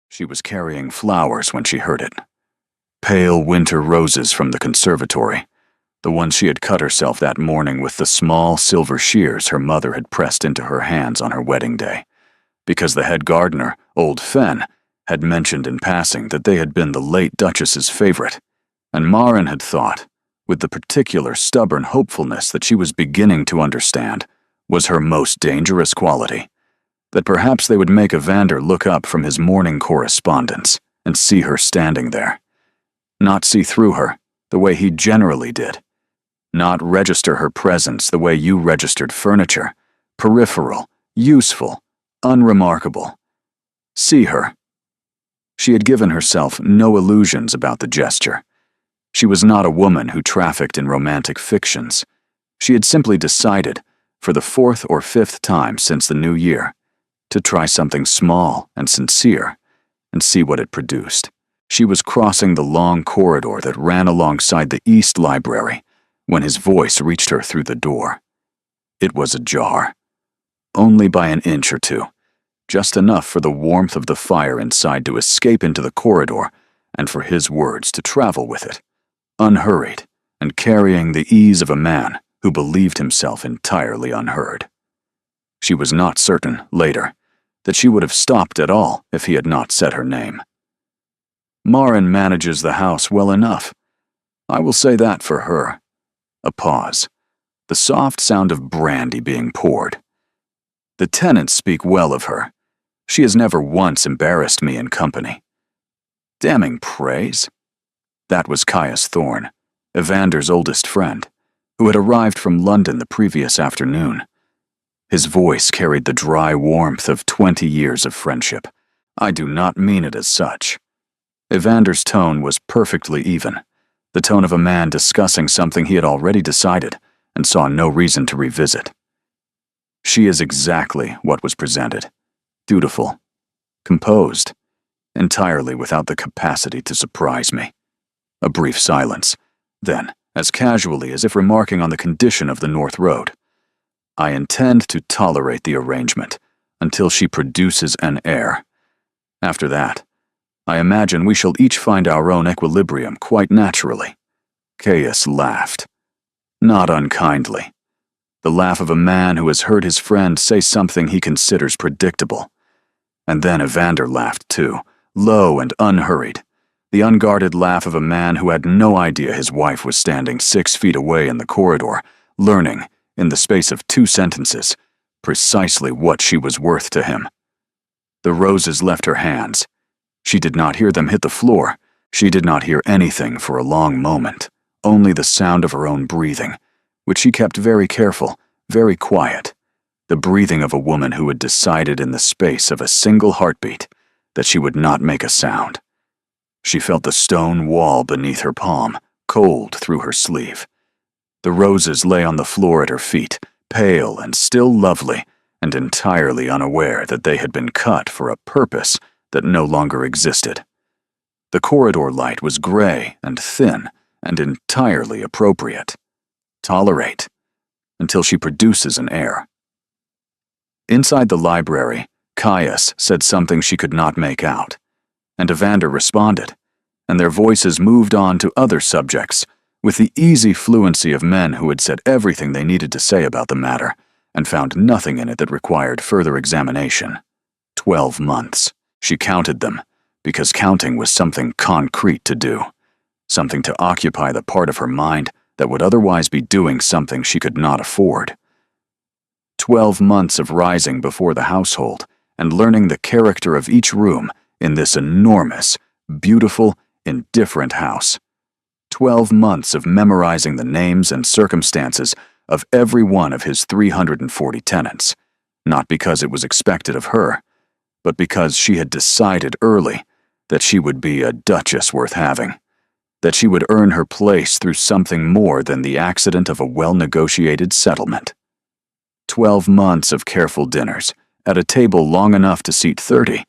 She was carrying flowers when she heard it. Pale winter roses from the conservatory, the ones she had cut herself that morning with the small silver shears her mother had pressed into her hands on her wedding day, because the head gardener, old Fenn, had mentioned in passing that they had been the late Duchess's favorite, and Maren had thought, with the particular stubborn hopefulness that she was beginning to understand, was her most dangerous quality, that perhaps they would make Evander look up from his morning correspondence and see her standing there. Not see through her, the way he generally did. Not register her presence the way you registered furniture, peripheral, useful, unremarkable. See her. She had given herself no illusions about the gesture. She was not a woman who trafficked in romantic fictions. She had simply decided, for the 4th or 5th time since the new year, to try something small and sincere and see what it produced. She was crossing the long corridor that ran alongside the East Library when his voice reached her through the door. It was ajar, only by an inch or two, just enough for the warmth of the fire inside to escape into the corridor and for his words to travel with it, unhurried and carrying the ease of a man who believed himself entirely unheard. She was not certain, later, that she would have stopped at all if he had not said her name. Maren manages the house well enough. I will say that for her. A pause. The soft sound of brandy being poured. The tenants speak well of her. She has never once embarrassed me in company. Damning praise. That was Caius Thorne, Evander's oldest friend, who had arrived from London the previous afternoon. His voice carried the dry warmth of 20 years of friendship. I do not mean it as such. Evander's tone was perfectly even, the tone of a man discussing something he had already decided and saw no reason to revisit. She is exactly what was presented. Dutiful, composed, entirely without the capacity to surprise me. A brief silence, then, as casually as if remarking on the condition of the North Road, I intend to tolerate the arrangement until she produces an heir. After that, I imagine we shall each find our own equilibrium quite naturally. Caius laughed. Not unkindly. The laugh of a man who has heard his friend say something he considers predictable. And then Evander laughed too, low and unhurried. The unguarded laugh of a man who had no idea his wife was standing 6 feet away in the corridor, learning, in the space of 2 sentences, precisely what she was worth to him. The roses left her hands. She did not hear them hit the floor. She did not hear anything for a long moment, only the sound of her own breathing, which she kept very careful, very quiet, the breathing of a woman who had decided in the space of a single heartbeat that she would not make a sound. She felt the stone wall beneath her palm, cold through her sleeve. The roses lay on the floor at her feet, pale and still lovely, and entirely unaware that they had been cut for a purpose that no longer existed. The corridor light was gray and thin and entirely appropriate. Tolerate, until she produces an heir. Inside the library, Caius said something she could not make out, and Evander responded, and their voices moved on to other subjects with the easy fluency of men who had said everything they needed to say about the matter and found nothing in it that required further examination. 12 months. She counted them, because counting was something concrete to do, something to occupy the part of her mind that would otherwise be doing something she could not afford. 12 months of rising before the household and learning the character of each room in this enormous, beautiful, indifferent house. 12 months of memorizing the names and circumstances of every one of his 340 tenants, not because it was expected of her, but because she had decided early that she would be a duchess worth having, that she would earn her place through something more than the accident of a well-negotiated settlement. 12 months of careful dinners, at a table long enough to seat 30,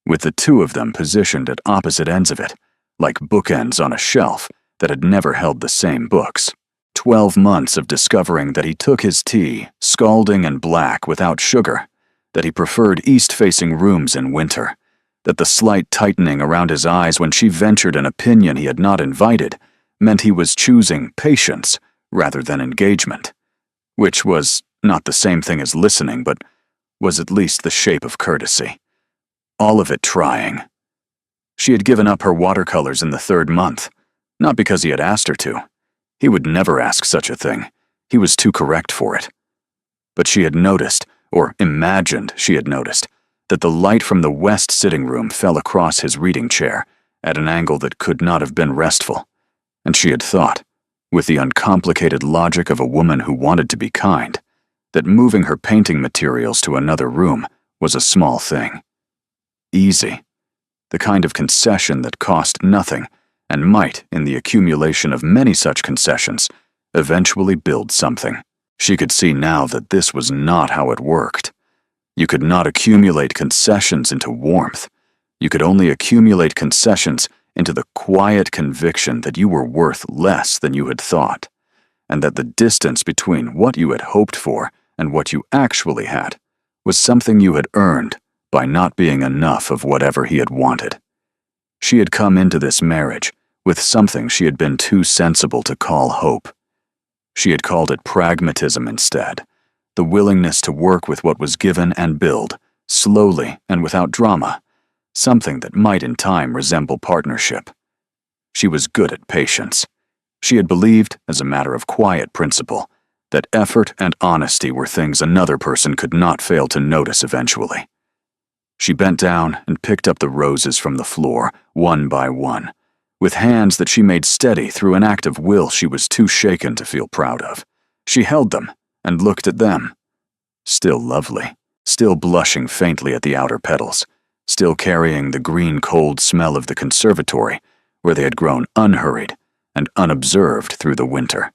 with the 2 of them positioned at opposite ends of it, like bookends on a shelf that had never held the same books. 12 months of discovering that he took his tea, scalding and black without sugar, that he preferred east-facing rooms in winter, that the slight tightening around his eyes when she ventured an opinion he had not invited meant he was choosing patience rather than engagement, which was not the same thing as listening, but was at least the shape of courtesy. All of it trying. She had given up her watercolors in the 3rd month, not because he had asked her to. He would never ask such a thing. He was too correct for it. But she had noticed, or imagined she had noticed, that the light from the west sitting room fell across his reading chair at an angle that could not have been restful, and she had thought, with the uncomplicated logic of a woman who wanted to be kind, that moving her painting materials to another room was a small thing. Easy. The kind of concession that cost nothing and might, in the accumulation of many such concessions, eventually build something. She could see now that this was not how it worked. You could not accumulate concessions into warmth. You could only accumulate concessions into the quiet conviction that you were worth less than you had thought, and that the distance between what you had hoped for and what you actually had was something you had earned by not being enough of whatever he had wanted. She had come into this marriage with something she had been too sensible to call hope. She had called it pragmatism instead, the willingness to work with what was given and build, slowly and without drama, something that might in time resemble partnership. She was good at patience. She had believed, as a matter of quiet principle, that effort and honesty were things another person could not fail to notice eventually. She bent down and picked up the roses from the floor, one by one, with hands that she made steady through an act of will she was too shaken to feel proud of. She held them and looked at them. Still lovely, still blushing faintly at the outer petals, still carrying the green cold smell of the conservatory, where they had grown unhurried and unobserved through the winter.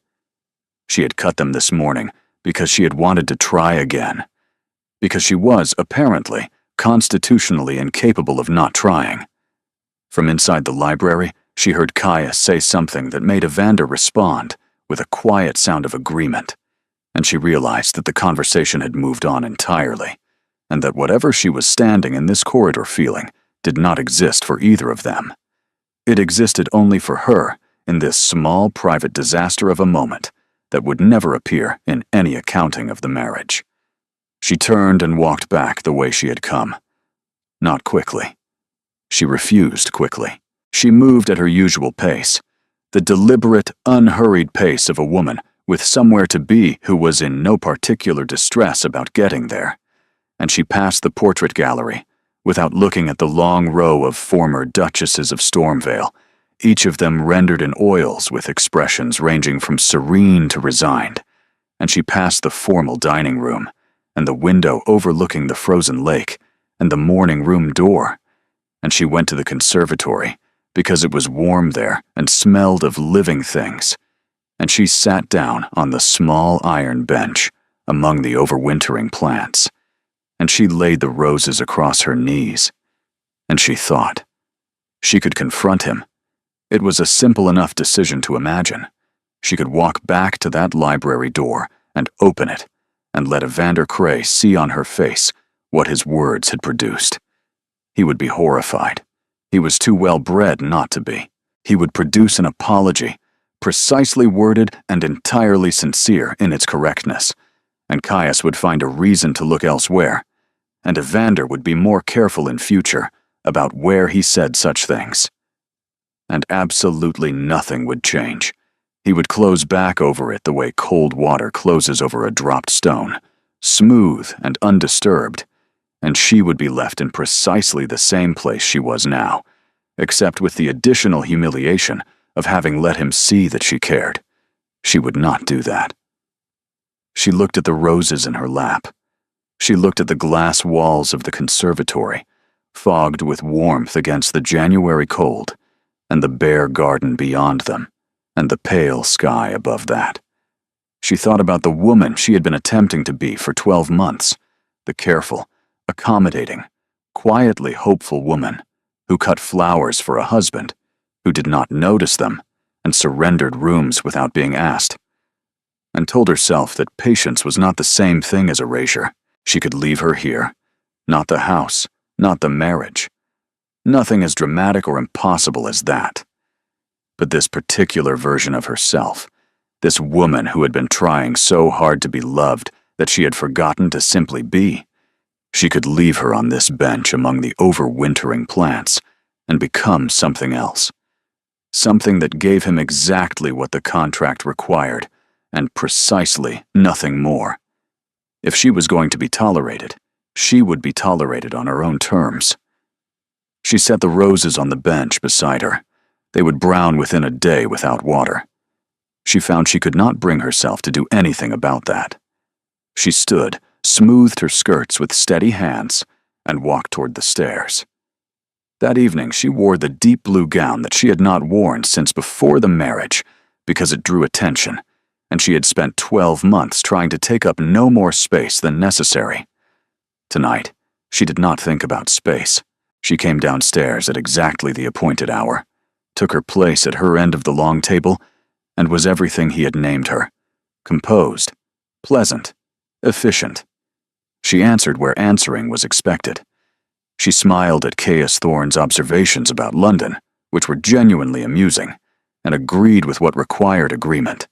She had cut them this morning because she had wanted to try again, because she was, apparently, constitutionally incapable of not trying. From inside the library, she heard Caius say something that made Evander respond with a quiet sound of agreement, and she realized that the conversation had moved on entirely, and that whatever she was standing in this corridor feeling did not exist for either of them. It existed only for her in this small private disaster of a moment that would never appear in any accounting of the marriage. She turned and walked back the way she had come. Not quickly. She refused quickly. She moved at her usual pace, the deliberate, unhurried pace of a woman with somewhere to be who was in no particular distress about getting there. And she passed the portrait gallery without looking at the long row of former Duchesses of Stormvale, each of them rendered in oils with expressions ranging from serene to resigned. And she passed the formal dining room, and the window overlooking the frozen lake, and the morning room door, and she went to the conservatory because it was warm there and smelled of living things, and she sat down on the small iron bench among the overwintering plants, and she laid the roses across her knees, and she thought. She could confront him. It was a simple enough decision to imagine. She could walk back to that library door and open it, and let Evander Cray see on her face what his words had produced. He would be horrified. He was too well-bred not to be. He would produce an apology, precisely worded and entirely sincere in its correctness, and Caius would find a reason to look elsewhere, and Evander would be more careful in future about where he said such things. And absolutely nothing would change. He would close back over it the way cold water closes over a dropped stone, smooth and undisturbed, and she would be left in precisely the same place she was now, except with the additional humiliation of having let him see that she cared. She would not do that. She looked at the roses in her lap. She looked at the glass walls of the conservatory, fogged with warmth against the January cold, and the bare garden beyond them, and the pale sky above that. She thought about the woman she had been attempting to be for 12 months, the careful, accommodating, quietly hopeful woman who cut flowers for a husband, who did not notice them, and surrendered rooms without being asked, and told herself that patience was not the same thing as erasure. She could leave her here, not the house, not the marriage, Nothing as dramatic or impossible as that. But this particular version of herself, this woman who had been trying so hard to be loved that she had forgotten to simply be, she could leave her on this bench among the overwintering plants and become something else. Something that gave him exactly what the contract required, and precisely nothing more. If she was going to be tolerated, she would be tolerated on her own terms. She set the roses on the bench beside her. They would brown within a day without water. She found she could not bring herself to do anything about that. She stood, smoothed her skirts with steady hands, and walked toward the stairs. That evening she wore the deep blue gown that she had not worn since before the marriage because it drew attention, and she had spent 12 months trying to take up no more space than necessary. Tonight, she did not think about space. She came downstairs at exactly the appointed hour, took her place at her end of the long table, and was everything he had named her: composed, pleasant, efficient. She answered where answering was expected. She smiled at Caius Thorne's observations about London, which were genuinely amusing, and agreed with what required agreement,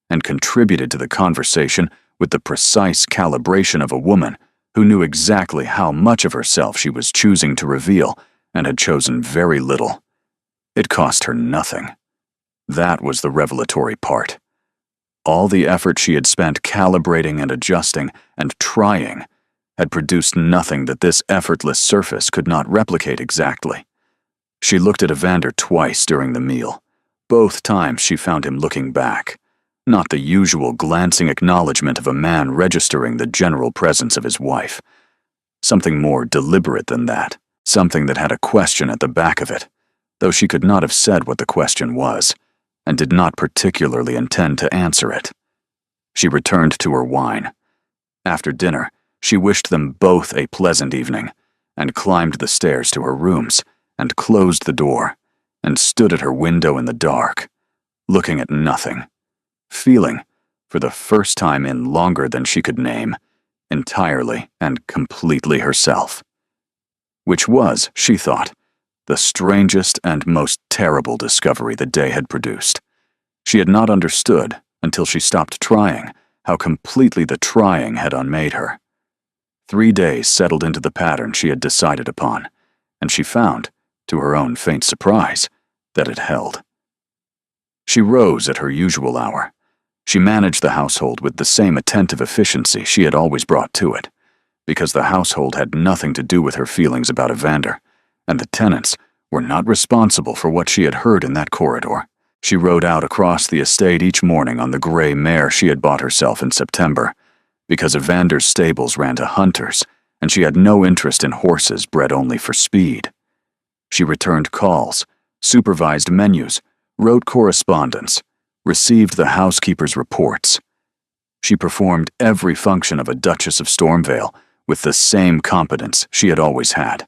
and contributed to the conversation with the precise calibration of a woman who knew exactly how much of herself she was choosing to reveal and had chosen very little. It cost her nothing. That was the revelatory part. All the effort she had spent calibrating and adjusting and trying had produced nothing that this effortless surface could not replicate exactly. She looked at Evander twice during the meal. Both times she found him looking back, not the usual glancing acknowledgement of a man registering the general presence of his wife. Something more deliberate than that, something that had a question at the back of it, though she could not have said what the question was, and did not particularly intend to answer it. She returned to her wine. After dinner, she wished them both a pleasant evening, and climbed the stairs to her rooms, and closed the door, and stood at her window in the dark, looking at nothing, feeling, for the first time in longer than she could name, entirely and completely herself. Which was, she thought, the strangest and most terrible discovery the day had produced. She had not understood, until she stopped trying, how completely the trying had unmade her. 3 days settled into the pattern she had decided upon, and she found, to her own faint surprise, that it held. She rose at her usual hour. She managed the household with the same attentive efficiency she had always brought to it, because the household had nothing to do with her feelings about Evander, and the tenants were not responsible for what she had heard in that corridor. She rode out across the estate each morning on the gray mare she had bought herself in September, because Evander's stables ran to hunters, and she had no interest in horses bred only for speed. She returned calls, supervised menus, wrote correspondence, received the housekeeper's reports. She performed every function of a Duchess of Stormvale with the same competence she had always had,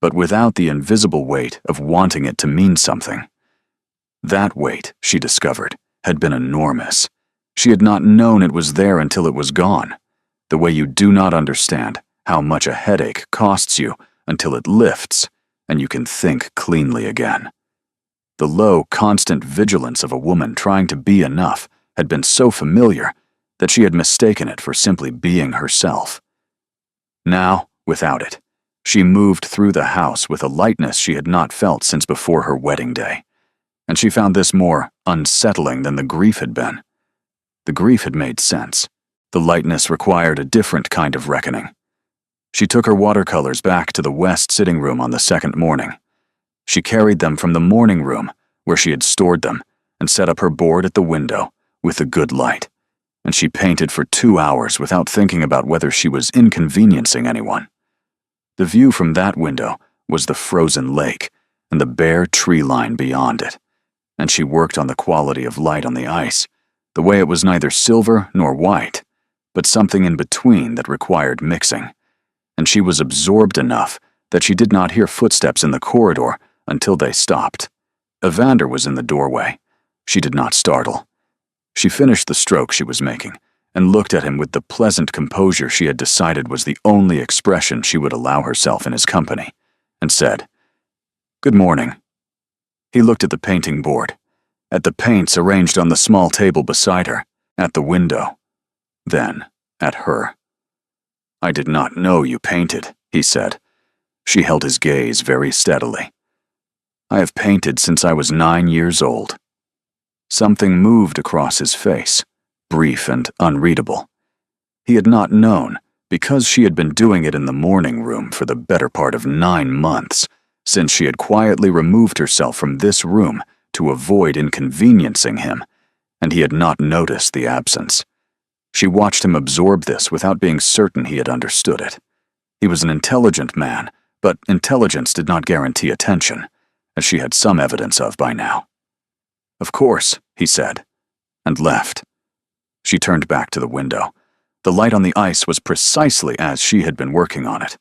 but without the invisible weight of wanting it to mean something. That weight, she discovered, had been enormous. She had not known it was there until it was gone, the way you do not understand how much a headache costs you until it lifts and you can think cleanly again. The low, constant vigilance of a woman trying to be enough had been so familiar that she had mistaken it for simply being herself. Now, without it, she moved through the house with a lightness she had not felt since before her wedding day, and she found this more unsettling than the grief had been. The grief had made sense. The lightness required a different kind of reckoning. She took her watercolors back to the west sitting room on the second morning. She carried them from the morning room, where she had stored them, and set up her board at the window, with the good light, and she painted for 2 hours without thinking about whether she was inconveniencing anyone. The view from that window was the frozen lake and the bare tree line beyond it, and she worked on the quality of light on the ice, the way it was neither silver nor white, but something in between that required mixing, and she was absorbed enough that she did not hear footsteps in the corridor until they stopped. Evander was in the doorway. She did not startle. She finished the stroke she was making and looked at him with the pleasant composure she had decided was the only expression she would allow herself in his company, and said, Good morning. He looked at the painting board, at the paints arranged on the small table beside her, at the window, then at her. I did not know you painted, he said. She held his gaze very steadily. I have painted since I was 9 years old. Something moved across his face, brief and unreadable. He had not known, because she had been doing it in the morning room for the better part of 9 months, since she had quietly removed herself from this room to avoid inconveniencing him, and he had not noticed the absence. She watched him absorb this without being certain he had understood it. He was an intelligent man, but intelligence did not guarantee attention, as she had some evidence of by now. Of course, he said, and left. She turned back to the window. The light on the ice was precisely as she had been working on it,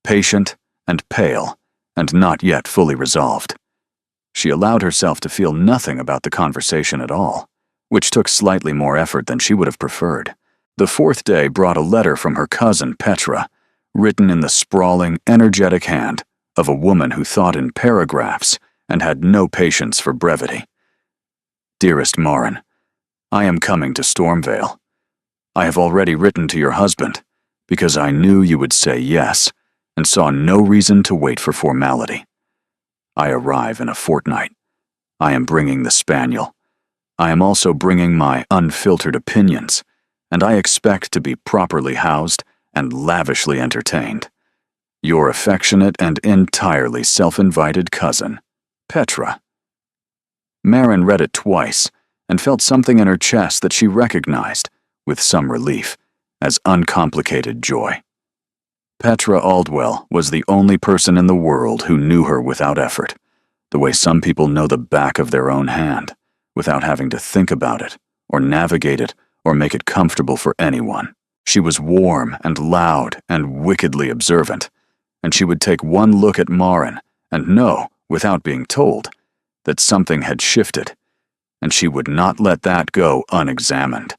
patient and pale, and not yet fully resolved. She allowed herself to feel nothing about the conversation at all, which took slightly more effort than she would have preferred. The fourth day brought a letter from her cousin Petra, written in the sprawling, energetic hand of a woman who thought in paragraphs and had no patience for brevity. Dearest Marin, I am coming to Stormvale. I have already written to your husband, because I knew you would say yes, and saw no reason to wait for formality. I arrive in a fortnight. I am bringing the spaniel. I am also bringing my unfiltered opinions, and I expect to be properly housed and lavishly entertained. Your affectionate and entirely self-invited cousin, Petra. Marin read it twice and felt something in her chest that she recognized, with some relief, as uncomplicated joy. Petra Aldwell was the only person in the world who knew her without effort, the way some people know the back of their own hand, without having to think about it, or navigate it, or make it comfortable for anyone. She was warm and loud and wickedly observant, and she would take one look at Marin and know, without being told, that something had shifted, and she would not let that go unexamined.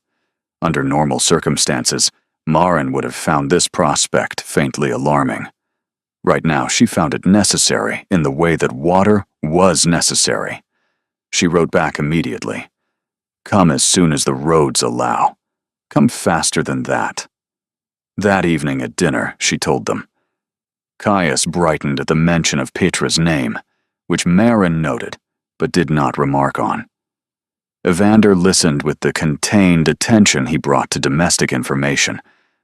Under normal circumstances, Marin would have found this prospect faintly alarming. Right now, she found it necessary in the way that water was necessary. She wrote back immediately. Come as soon as the roads allow. Come faster than that. That evening at dinner, she told them. Caius brightened at the mention of Petra's name, which Marin noted, but did not remark on. Evander listened with the contained attention he brought to domestic information,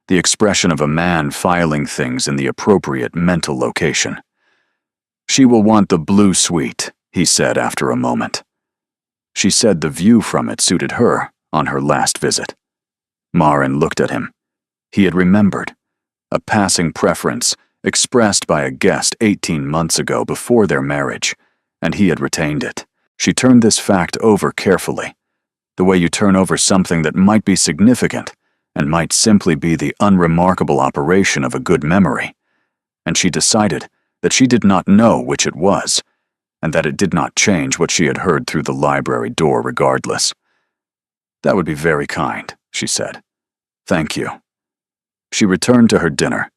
the expression of a man filing things in the appropriate mental location. She will want the blue suite, he said after a moment. She said the view from it suited her on her last visit. Marin looked at him. He had remembered. A passing preference expressed by a guest 18 months ago before their marriage, and he had retained it. She turned this fact over carefully, the way you turn over something that might be significant and might simply be the unremarkable operation of a good memory, and she decided that she did not know which it was, and that it did not change what she had heard through the library door regardless. That would be very kind, she said. Thank you. She returned to her dinner.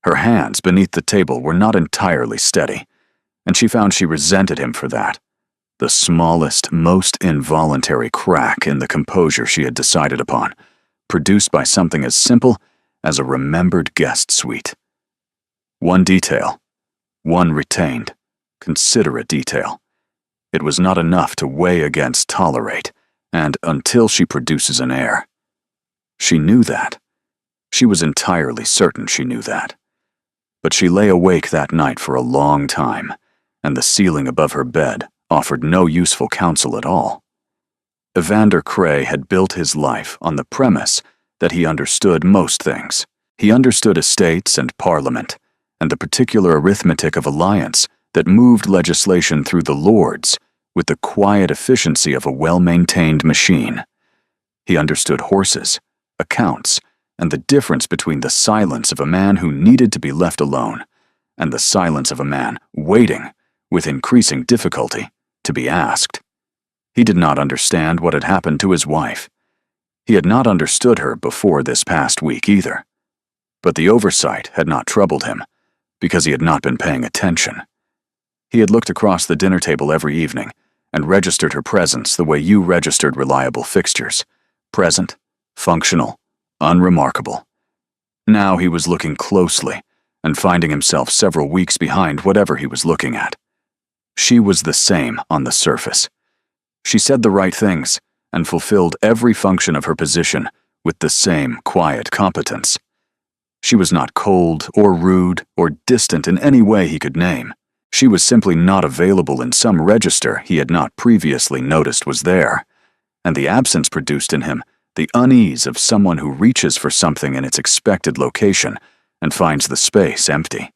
Her hands beneath the table were not entirely steady, and she found she resented him for that. The smallest, most involuntary crack in the composure she had decided upon, produced by something as simple as a remembered guest suite. One detail, one retained, considerate detail. It was not enough to weigh against tolerate, and until she produces an heir. She knew that. She was entirely certain she knew that. But she lay awake that night for a long time, and the ceiling above her bed offered no useful counsel at all. Evander Cray had built his life on the premise that he understood most things. He understood estates and parliament, and the particular arithmetic of alliance that moved legislation through the Lords with the quiet efficiency of a well-maintained machine. He understood horses, accounts, and the difference between the silence of a man who needed to be left alone and the silence of a man waiting, with increasing difficulty, to be asked. He did not understand what had happened to his wife. He had not understood her before this past week either. But the oversight had not troubled him, because he had not been paying attention. He had looked across the dinner table every evening and registered her presence the way you registered reliable fixtures. Present, functional, unremarkable. Now he was looking closely and finding himself several weeks behind whatever he was looking at. She was the same on the surface. She said the right things and fulfilled every function of her position with the same quiet competence. She was not cold or rude or distant in any way he could name. She was simply not available in some register he had not previously noticed was there, and the absence produced in him the unease of someone who reaches for something in its expected location and finds the space empty.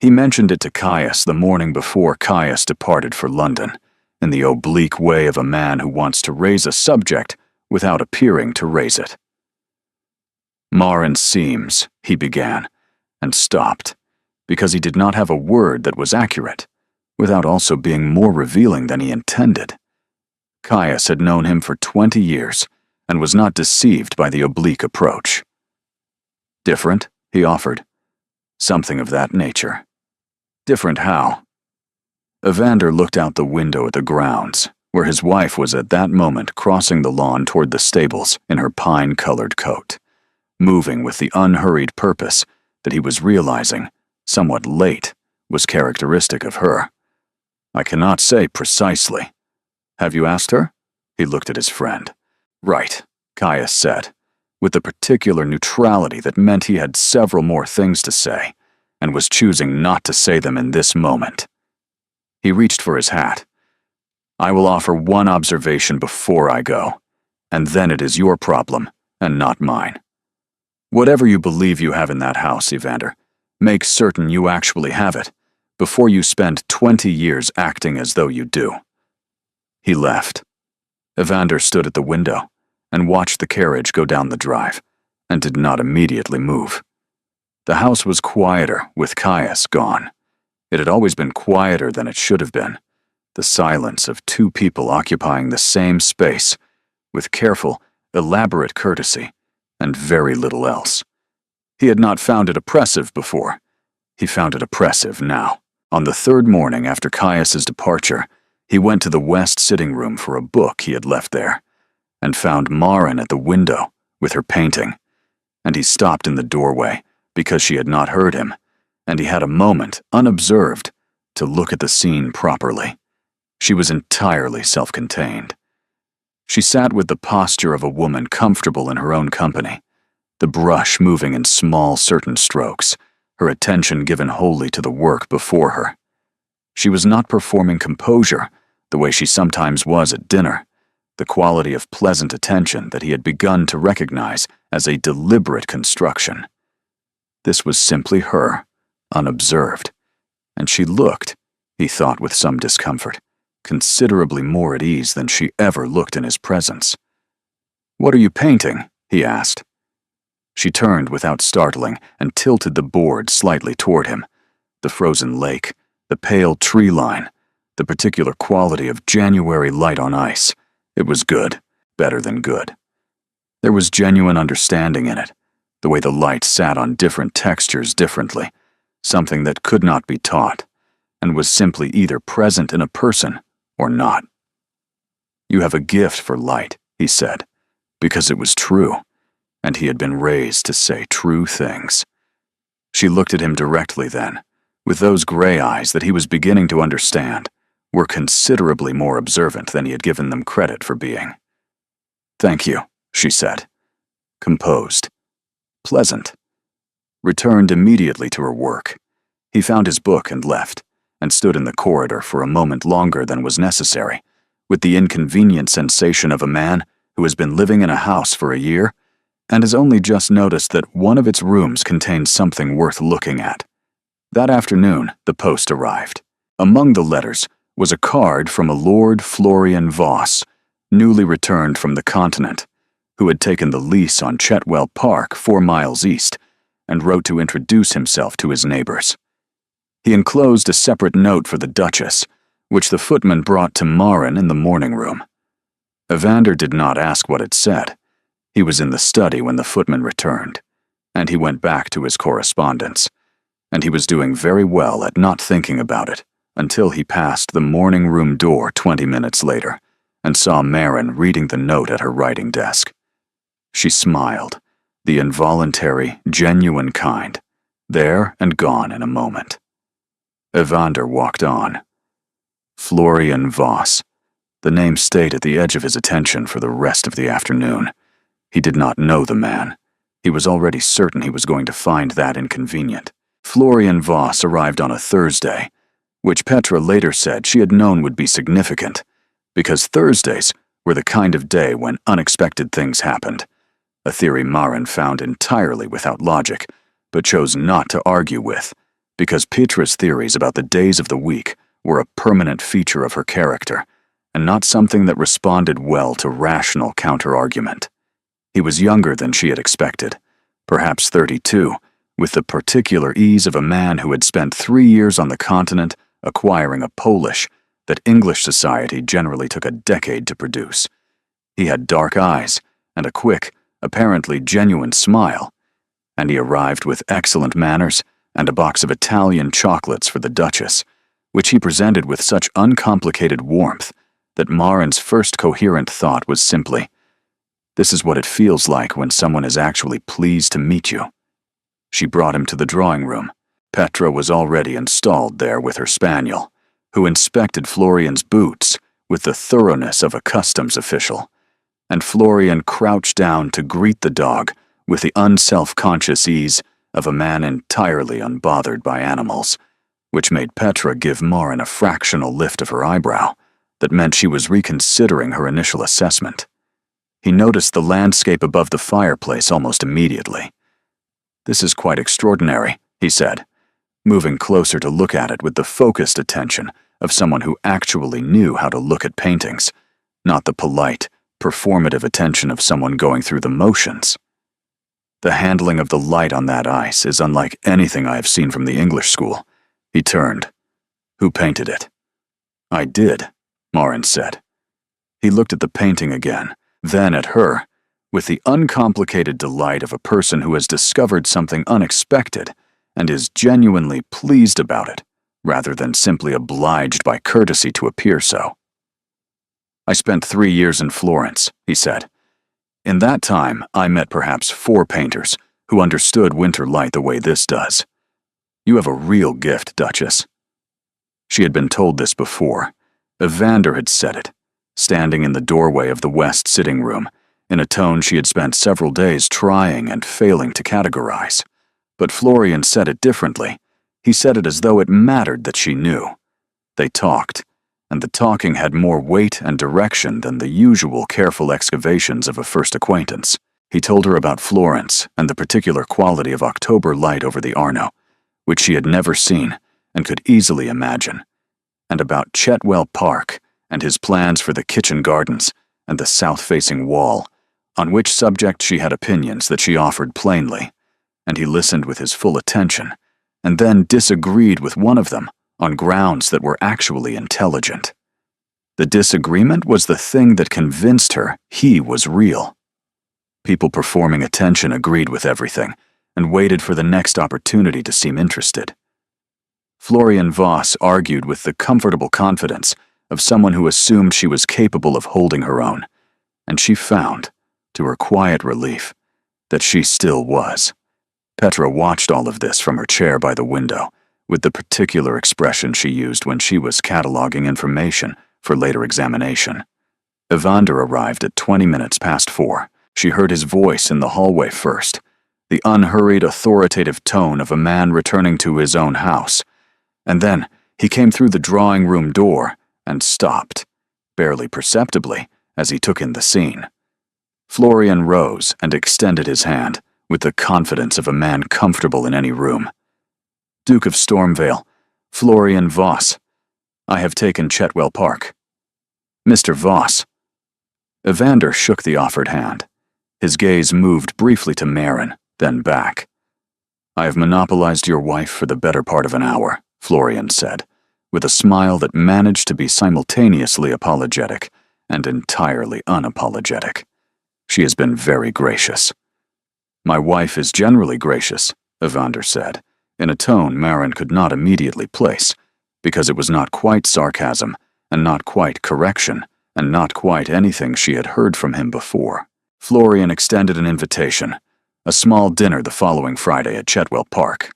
He mentioned it to Caius the morning before Caius departed for London, in the oblique way of a man who wants to raise a subject without appearing to raise it. "Marin seems," he began, and stopped, because he did not have a word that was accurate, without also being more revealing than he intended. Caius had known him for 20 years, and was not deceived by the oblique approach. "Different?" he offered. "Something of that nature." "Different how?" Evander looked out the window at the grounds, where his wife was at that moment crossing the lawn toward the stables in her pine-colored coat, moving with the unhurried purpose that he was realizing, somewhat late, was characteristic of her. "I cannot say precisely." "Have you asked her?" He looked at his friend. "Right," Caius said, with the particular neutrality that meant he had several more things to say, and was choosing not to say them in this moment. He reached for his hat. "I will offer one observation before I go, and then it is your problem, and not mine. Whatever you believe you have in that house, Evander, make certain you actually have it, before you spend 20 years acting as though you do." He left. Evander stood at the window and watched the carriage go down the drive, and did not immediately move. The house was quieter with Caius gone. It had always been quieter than it should have been, the silence of two people occupying the same space, with careful, elaborate courtesy, and very little else. He had not found it oppressive before. He found it oppressive now. On the third morning after Caius's departure, he went to the west sitting room for a book he had left there, and found Marin at the window with her painting, and he stopped in the doorway because she had not heard him, and he had a moment, unobserved, to look at the scene properly. She was entirely self-contained. She sat with the posture of a woman comfortable in her own company, the brush moving in small certain strokes, her attention given wholly to the work before her. She was not performing composure the way she sometimes was at dinner, the quality of pleasant attention that he had begun to recognize as a deliberate construction. This was simply her, unobserved, and she looked, he thought with some discomfort, considerably more at ease than she ever looked in his presence. "What are you painting?" he asked. She turned without startling and tilted the board slightly toward him. The frozen lake, the pale tree line, the particular quality of January light on ice. It was good, better than good. There was genuine understanding in it, the way the light sat on different textures differently, something that could not be taught, and was simply either present in a person or not. "You have a gift for light," he said, because it was true, and he had been raised to say true things. She looked at him directly then, with those gray eyes that he was beginning to understand were considerably more observant than he had given them credit for being. "Thank you," she said, composed, pleasant. Returned immediately to her work. He found his book and left, and stood in the corridor for a moment longer than was necessary, with the inconvenient sensation of a man who has been living in a house for a year and has only just noticed that one of its rooms contained something worth looking at. That afternoon, the post arrived. Among the letters was a card from a Lord Florian Voss, newly returned from the continent, who had taken the lease on Chetwell Park 4 miles east, and wrote to introduce himself to his neighbors. He enclosed a separate note for the Duchess, which the footman brought to Marin in the morning room. Evander did not ask what it said. He was in the study when the footman returned, and he went back to his correspondence, and he was doing very well at not thinking about it until he passed the morning room door 20 minutes later and saw Marin reading the note at her writing desk. She smiled, the involuntary, genuine kind, there and gone in a moment. Evander walked on. Florian Voss. The name stayed at the edge of his attention for the rest of the afternoon. He did not know the man. He was already certain he was going to find that inconvenient. Florian Voss arrived on a Thursday, which Petra later said she had known would be significant, because Thursdays were the kind of day when unexpected things happened, a theory Marin found entirely without logic, but chose not to argue with, because Petra's theories about the days of the week were a permanent feature of her character, and not something that responded well to rational counter-argument. He was younger than she had expected, perhaps 32, with the particular ease of a man who had spent 3 years on the continent acquiring a Polish that English society generally took a decade to produce. He had dark eyes and a quick, apparently genuine smile, and he arrived with excellent manners and a box of Italian chocolates for the Duchess, which he presented with such uncomplicated warmth that Marin's first coherent thought was simply, "This is what it feels like when someone is actually pleased to meet you." She brought him to the drawing room. Petra was already installed there with her spaniel, who inspected Florian's boots with the thoroughness of a customs official, and Florian crouched down to greet the dog with the unself-conscious ease of a man entirely unbothered by animals, which made Petra give Marin a fractional lift of her eyebrow that meant she was reconsidering her initial assessment. He noticed the landscape above the fireplace almost immediately. "This is quite extraordinary," he said, moving closer to look at it with the focused attention of someone who actually knew how to look at paintings, not the polite, performative attention of someone going through the motions. "The handling of the light on that ice is unlike anything I have seen from the English school." He turned. "Who painted it?" "I did," Marin said. He looked at the painting again, then at her, with the uncomplicated delight of a person who has discovered something unexpected and is genuinely pleased about it, rather than simply obliged by courtesy to appear so. "I spent 3 years in Florence," he said. "In that time, I met perhaps 4 painters who understood winter light the way this does. You have a real gift, Duchess." She had been told this before. Evander had said it, standing in the doorway of the west sitting room, in a tone she had spent several days trying and failing to categorize. But Florian said it differently. He said it as though it mattered that she knew. They talked, and the talking had more weight and direction than the usual careful excavations of a first acquaintance. He told her about Florence and the particular quality of October light over the Arno, which she had never seen and could easily imagine, and about Chetwell Park and his plans for the kitchen gardens and the south-facing wall, on which subject she had opinions that she offered plainly, and he listened with his full attention, and then disagreed with one of them on grounds that were actually intelligent. The disagreement was the thing that convinced her he was real. People performing attention agreed with everything and waited for the next opportunity to seem interested. Florian Voss argued with the comfortable confidence of someone who assumed she was capable of holding her own, and she found, to her quiet relief, that she still was. Petra watched all of this from her chair by the window, with the particular expression she used when she was cataloging information for later examination. Evander arrived at 20 minutes past 4. She heard his voice in the hallway first, the unhurried, authoritative tone of a man returning to his own house, and then he came through the drawing room door and stopped, barely perceptibly, as he took in the scene. Florian rose and extended his hand, with the confidence of a man comfortable in any room. "Duke of Stormvale, Florian Voss. I have taken Chetwell Park." "Mr. Voss." Evander shook the offered hand. His gaze moved briefly to Marin, then back. "I have monopolized your wife for the better part of an hour," Florian said, with a smile that managed to be simultaneously apologetic and entirely unapologetic. "She has been very gracious." "My wife is generally gracious," Evander said, in a tone Marin could not immediately place, because it was not quite sarcasm, and not quite correction, and not quite anything she had heard from him before. Florian extended an invitation, a small dinner the following Friday at Chetwell Park,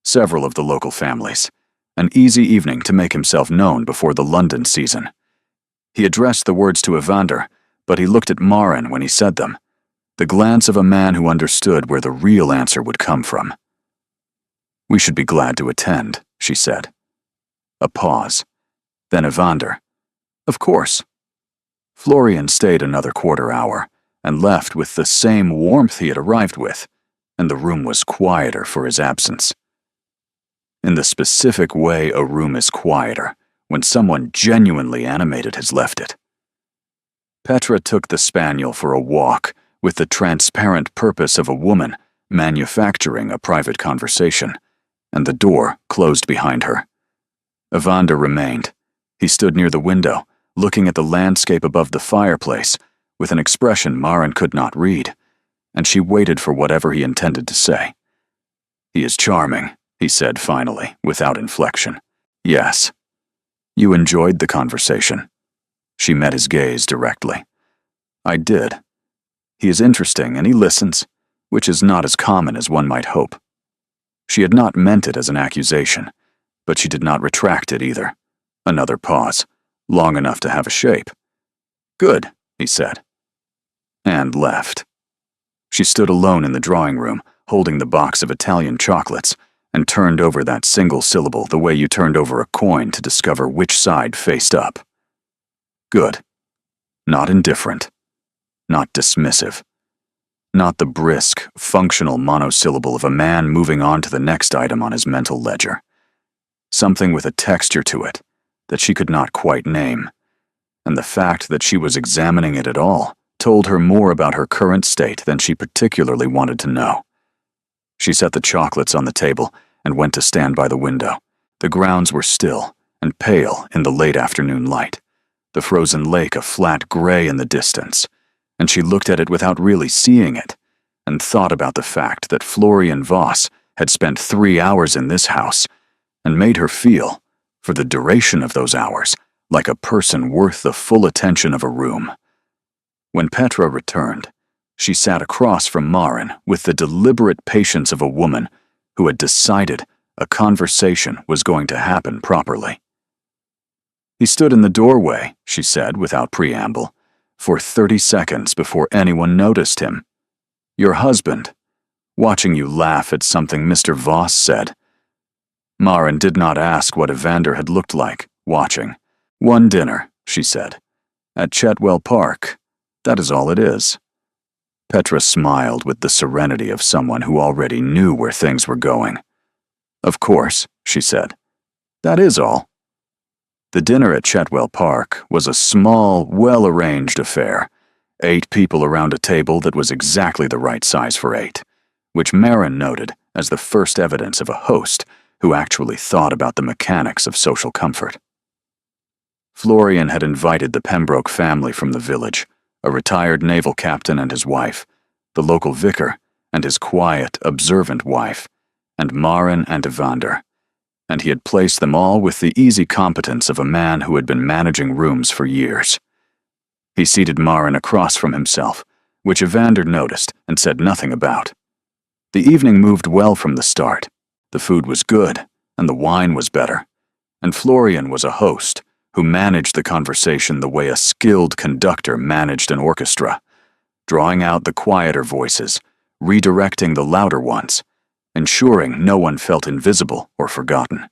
several of the local families, an easy evening to make himself known before the London season. He addressed the words to Evander, but he looked at Maren when he said them, the glance of a man who understood where the real answer would come from. "We should be glad to attend," she said. A pause. Then Evander, "Of course." Florian stayed another quarter hour, and left with the same warmth he had arrived with, and the room was quieter for his absence. In the specific way a room is quieter, when someone genuinely animated has left it. Petra took the spaniel for a walk, with the transparent purpose of a woman manufacturing a private conversation, and the door closed behind her. Evander remained. He stood near the window, looking at the landscape above the fireplace, with an expression Maren could not read, and she waited for whatever he intended to say. "He is charming," he said finally, without inflection. "Yes." "You enjoyed the conversation?" She met his gaze directly. "I did. He is interesting and he listens, which is not as common as one might hope." She had not meant it as an accusation, but she did not retract it either. Another pause, long enough to have a shape. "Good," he said, and left. She stood alone in the drawing room, holding the box of Italian chocolates, and turned over that single syllable the way you turned over a coin to discover which side faced up. Good. Not indifferent. Not dismissive. Not the brisk, functional monosyllable of a man moving on to the next item on his mental ledger. Something with a texture to it that she could not quite name, and the fact that she was examining it at all told her more about her current state than she particularly wanted to know. She set the chocolates on the table and went to stand by the window. The grounds were still and pale in the late afternoon light, the frozen lake a flat gray in the distance, and she looked at it without really seeing it, and thought about the fact that Florian Voss had spent 3 hours in this house, and made her feel, for the duration of those hours, like a person worth the full attention of a room. When Petra returned, she sat across from Maren with the deliberate patience of a woman who had decided a conversation was going to happen properly. "He stood in the doorway," she said without preamble, "for 30 seconds before anyone noticed him. Your husband, watching you laugh at something Mr. Voss said." Maren did not ask what Evander had looked like, watching. "One dinner," she said, "at Chetwell Park. That is all it is." Petra smiled with the serenity of someone who already knew where things were going. "Of course," she said. "That is all." The dinner at Chetwell Park was a small, well-arranged affair, 8 people around a table that was exactly the right size for 8, which Maren noted as the first evidence of a host who actually thought about the mechanics of social comfort. Florian had invited the Pembroke family from the village, a retired naval captain and his wife, the local vicar and his quiet, observant wife, and Maren and Evander, and he had placed them all with the easy competence of a man who had been managing rooms for years. He seated Maren across from himself, which Evander noticed and said nothing about. The evening moved well from the start. The food was good, and the wine was better, and Florian was a host who managed the conversation the way a skilled conductor managed an orchestra, drawing out the quieter voices, redirecting the louder ones, ensuring no one felt invisible or forgotten.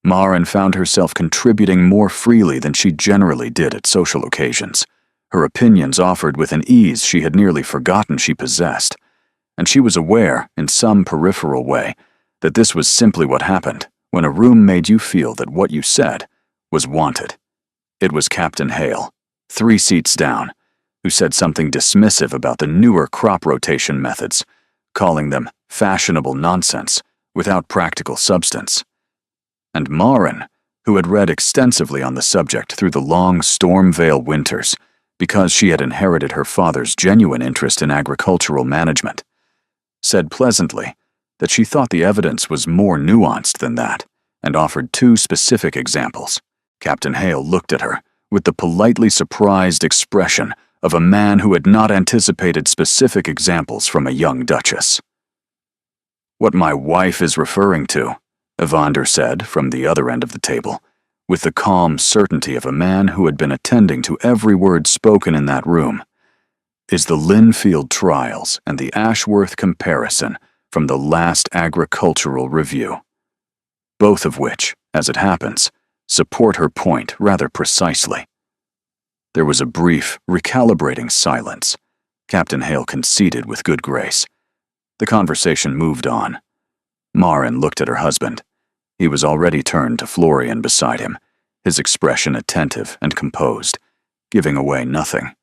Maren found herself contributing more freely than she generally did at social occasions, her opinions offered with an ease she had nearly forgotten she possessed, and she was aware, in some peripheral way, that this was simply what happened when a room made you feel that what you said was wanted. It was Captain Hale, 3 seats down, who said something dismissive about the newer crop rotation methods, calling them fashionable nonsense without practical substance. And Maren, who had read extensively on the subject through the long Stormvale winters because she had inherited her father's genuine interest in agricultural management, said pleasantly that she thought the evidence was more nuanced than that, and offered 2 specific examples. Captain Hale looked at her with the politely surprised expression of a man who had not anticipated specific examples from a young duchess. "What my wife is referring to," Evander said from the other end of the table, with the calm certainty of a man who had been attending to every word spoken in that room, "is the Linfield trials and the Ashworth comparison from the last Agricultural Review. Both of which, as it happens, support her point rather precisely." There was a brief, recalibrating silence. Captain Hale conceded with good grace. The conversation moved on. Marin looked at her husband. He was already turned to Florian beside him, his expression attentive and composed, giving away nothing.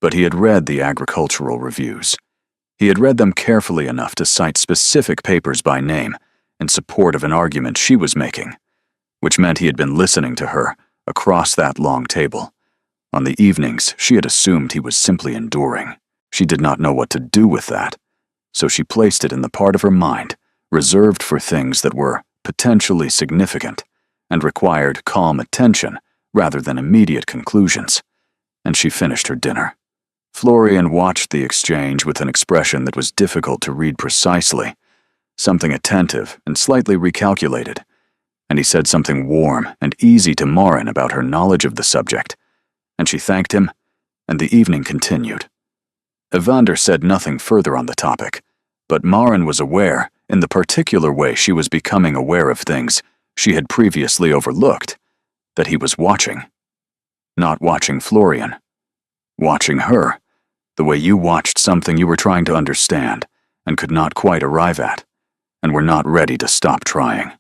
But he had read the agricultural reviews. He had read them carefully enough to cite specific papers by name in support of an argument she was making, which meant he had been listening to her across that long table. On the evenings, she had assumed he was simply enduring. She did not know what to do with that, so she placed it in the part of her mind reserved for things that were potentially significant and required calm attention rather than immediate conclusions, and she finished her dinner. Florian watched the exchange with an expression that was difficult to read precisely, something attentive and slightly recalculated, and he said something warm and easy to Marin about her knowledge of the subject, and she thanked him, and the evening continued. Evander said nothing further on the topic, but Marin was aware, in the particular way she was becoming aware of things she had previously overlooked, that he was watching. Not watching Florian. Watching her, the way you watched something you were trying to understand and could not quite arrive at, and were not ready to stop trying.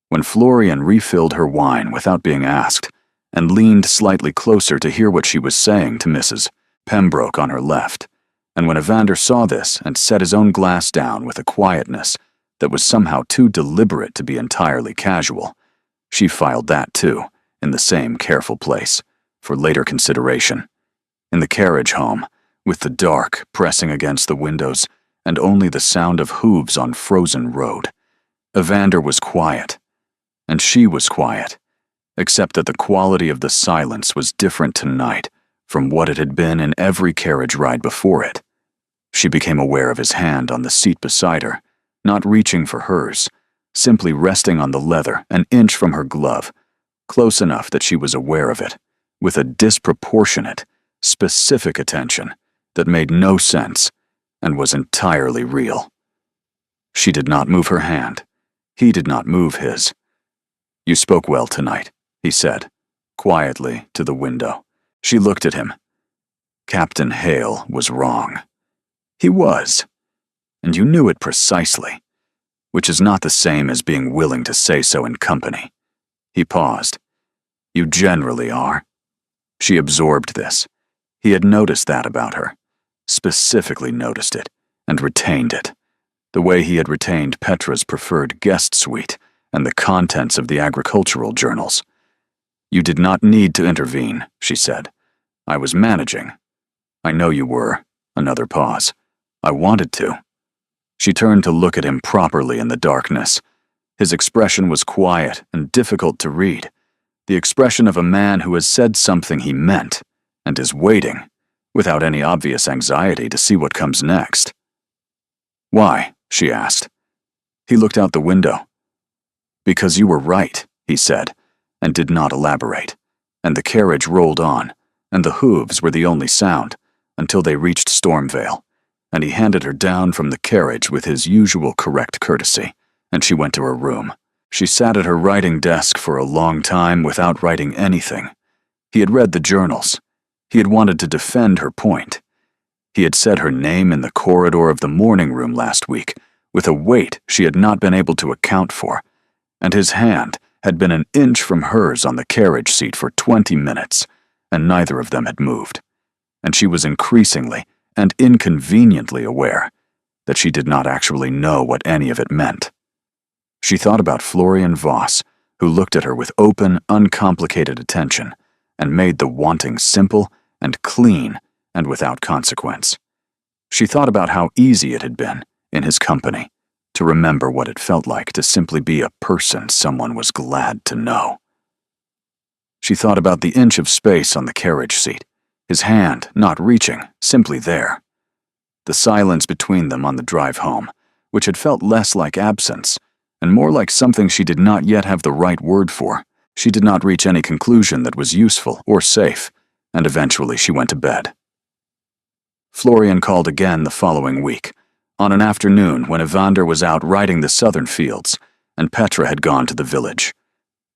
When Florian refilled her wine without being asked, and leaned slightly closer to hear what she was saying to Mrs. Pembroke on her left, and when Evander saw this and set his own glass down with a quietness that was somehow too deliberate to be entirely casual, she filed that too, in the same careful place, for later consideration. In the carriage home, with the dark pressing against the windows and only the sound of hooves on frozen road, Evander was quiet, and she was quiet, except that the quality of the silence was different tonight from what it had been in every carriage ride before it. She became aware of his hand on the seat beside her, not reaching for hers, simply resting on the leather an inch from her glove, close enough that she was aware of it, with a disproportionate, specific attention that made no sense and was entirely real. She did not move her hand. He did not move his. "You spoke well tonight," he said, quietly, to the window. She looked at him. Captain Hale was wrong. He was, and you knew it precisely, which is not the same as being willing to say so in company. He paused. "You generally are." She absorbed this. He had noticed that about her, specifically noticed it, and retained it, the way he had retained Petra's preferred guest suite and the contents of the agricultural journals. "You did not need to intervene," she said. "I was managing." "I know you were." Another pause. "I wanted to." She turned to look at him properly in the darkness. His expression was quiet and difficult to read, the expression of a man who has said something he meant and is waiting, without any obvious anxiety, to see what comes next. "Why?" she asked. He looked out the window. "Because you were right," he said, and did not elaborate, and the carriage rolled on, and the hooves were the only sound, until they reached Stormvale, and he handed her down from the carriage with his usual correct courtesy, and she went to her room. She sat at her writing desk for a long time without writing anything. He had read the journals. He had wanted to defend her point. He had said her name in the corridor of the morning room last week, with a weight she had not been able to account for, and his hand had been an inch from hers on the carriage seat for 20 minutes, and neither of them had moved. And she was increasingly and inconveniently aware that she did not actually know what any of it meant. She thought about Florian Voss, who looked at her with open, uncomplicated attention, and made the wanting simple and clean and without consequence. She thought about how easy it had been, in his company, to remember what it felt like to simply be a person someone was glad to know. She thought about the inch of space on the carriage seat, his hand not reaching, simply there. The silence between them on the drive home, which had felt less like absence and more like something she did not yet have the right word for. She did not reach any conclusion that was useful or safe, and eventually she went to bed. Florian called again the following week, on an afternoon when Evander was out riding the southern fields and Petra had gone to the village.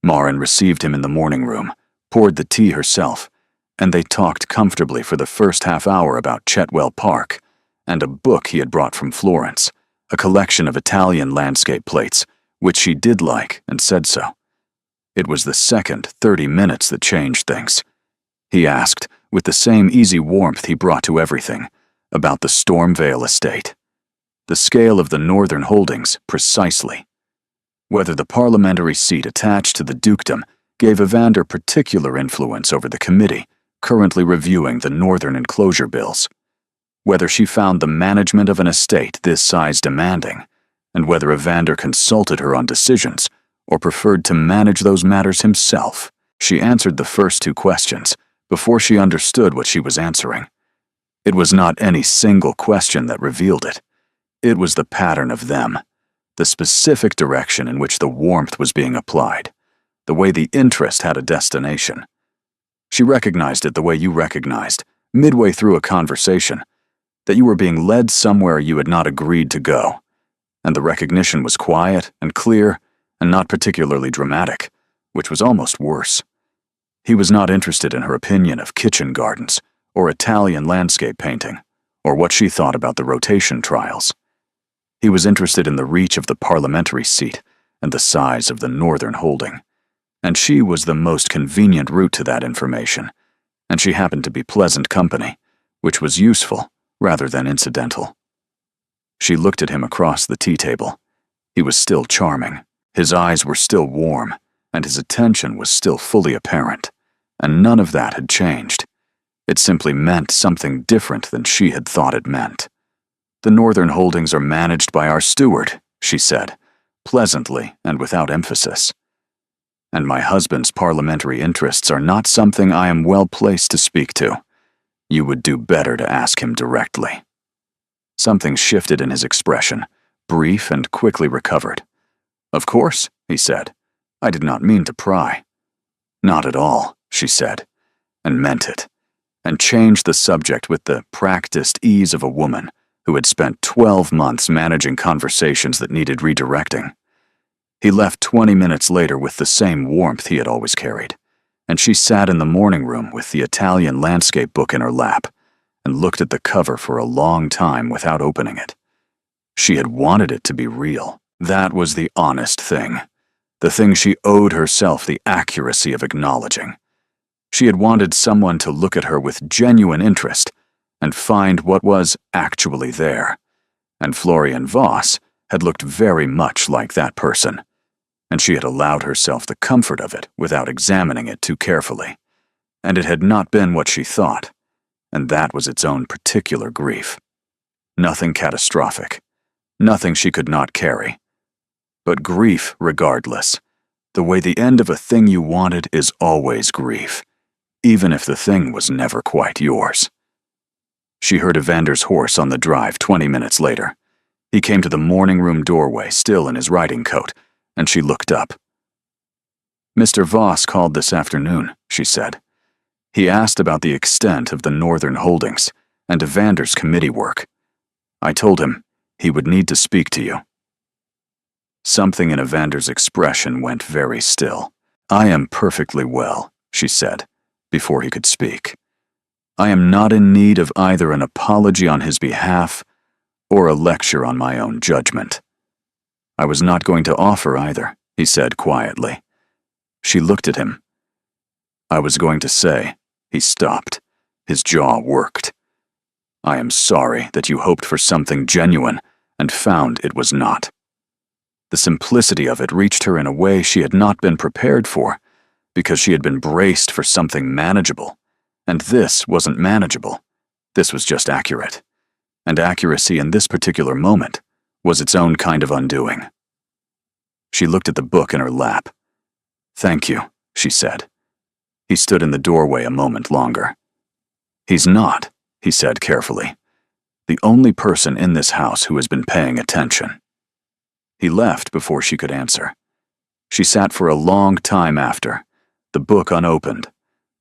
Maren received him in the morning room, poured the tea herself, and they talked comfortably for the first half hour about Chetwell Park and a book he had brought from Florence, a collection of Italian landscape plates, which she did like and said so. It was the second 30 minutes that changed things. He asked, with the same easy warmth he brought to everything, about the Stormvale estate. The scale of the northern holdings, precisely. Whether the parliamentary seat attached to the dukedom gave Evander particular influence over the committee currently reviewing the northern enclosure bills. Whether she found the management of an estate this size demanding, and whether Evander consulted her on decisions or preferred to manage those matters himself. She answered the first two questions before she understood what she was answering. It was not any single question that revealed it. It was the pattern of them, the specific direction in which the warmth was being applied, the way the interest had a destination. She recognized it the way you recognized, midway through a conversation, that you were being led somewhere you had not agreed to go, and the recognition was quiet and clear and not particularly dramatic, which was almost worse. He was not interested in her opinion of kitchen gardens or Italian landscape painting or what she thought about the rotation trials. He was interested in the reach of the parliamentary seat and the size of the northern holding, and she was the most convenient route to that information, and she happened to be pleasant company, which was useful rather than incidental. She looked at him across the tea table. He was still charming. His eyes were still warm, and his attention was still fully apparent, and none of that had changed. It simply meant something different than she had thought it meant. "The northern holdings are managed by our steward," she said, pleasantly and without emphasis. "And my husband's parliamentary interests are not something I am well placed to speak to. You would do better to ask him directly." Something shifted in his expression, brief and quickly recovered. "Of course," he said. "I did not mean to pry." "Not at all," she said, and meant it, and changed the subject with the practiced ease of a woman who had spent 12 months managing conversations that needed redirecting. He left 20 minutes later with the same warmth he had always carried, and she sat in the morning room with the Italian landscape book in her lap and looked at the cover for a long time without opening it. She had wanted it to be real. That was the honest thing, the thing she owed herself the accuracy of acknowledging. She had wanted someone to look at her with genuine interest and find what was actually there, and Florian Voss had looked very much like that person, and she had allowed herself the comfort of it without examining it too carefully, and it had not been what she thought, and that was its own particular grief. Nothing catastrophic, nothing she could not carry, but grief regardless. The way the end of a thing you wanted is always grief, even if the thing was never quite yours. She heard Evander's horse on the drive 20 minutes later. He came to the morning room doorway, still in his riding coat, and she looked up. "Mr. Voss called this afternoon," she said. "He asked about the extent of the northern holdings and Evander's committee work. I told him he would need to speak to you." Something in Evander's expression went very still. "I am perfectly well," she said, before he could speak. "I am not in need of either an apology on his behalf or a lecture on my own judgment." "I was not going to offer either," he said quietly. She looked at him. "I was going to say," he stopped. His jaw worked. "I am sorry that you hoped for something genuine and found it was not." The simplicity of it reached her in a way she had not been prepared for, because she had been braced for something manageable, and this wasn't manageable. This was just accurate, and accuracy in this particular moment was its own kind of undoing. She looked at the book in her lap. "Thank you," she said. He stood in the doorway a moment longer. "He's not," he said carefully, "the only person in this house who has been paying attention." He left before she could answer. She sat for a long time after, the book unopened,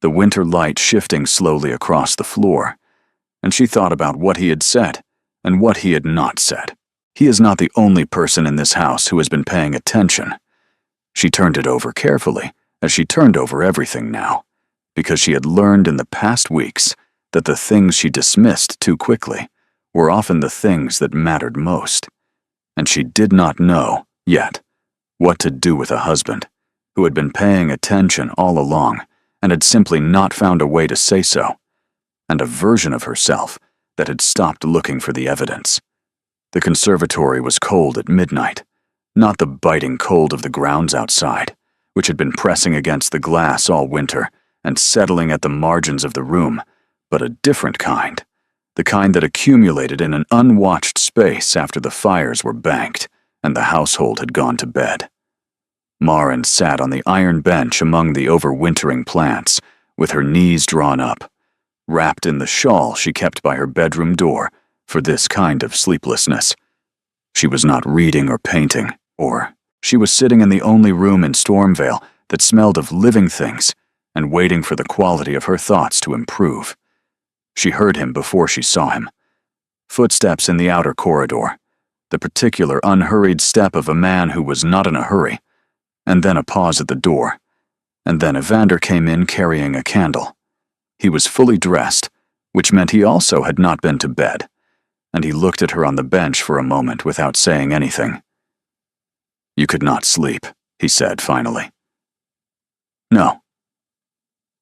the winter light shifting slowly across the floor, and she thought about what he had said and what he had not said. He is not the only person in this house who has been paying attention. She turned it over carefully, as she turned over everything now, because she had learned in the past weeks that the things she dismissed too quickly were often the things that mattered most. And she did not know, yet, what to do with a husband who had been paying attention all along and had simply not found a way to say so, and a version of herself that had stopped looking for the evidence. The conservatory was cold at midnight, not the biting cold of the grounds outside, which had been pressing against the glass all winter and settling at the margins of the room, but a different kind, the kind that accumulated in an unwatched space after the fires were banked and the household had gone to bed. Maren sat on the iron bench among the overwintering plants, with her knees drawn up, wrapped in the shawl she kept by her bedroom door for this kind of sleeplessness. She was not reading or painting, or she was sitting in the only room in Stormvale that smelled of living things and waiting for the quality of her thoughts to improve. She heard him before she saw him. Footsteps in the outer corridor, the particular unhurried step of a man who was not in a hurry, and then a pause at the door, and then Evander came in carrying a candle. He was fully dressed, which meant he also had not been to bed, and he looked at her on the bench for a moment without saying anything. "You could not sleep," he said finally. "No."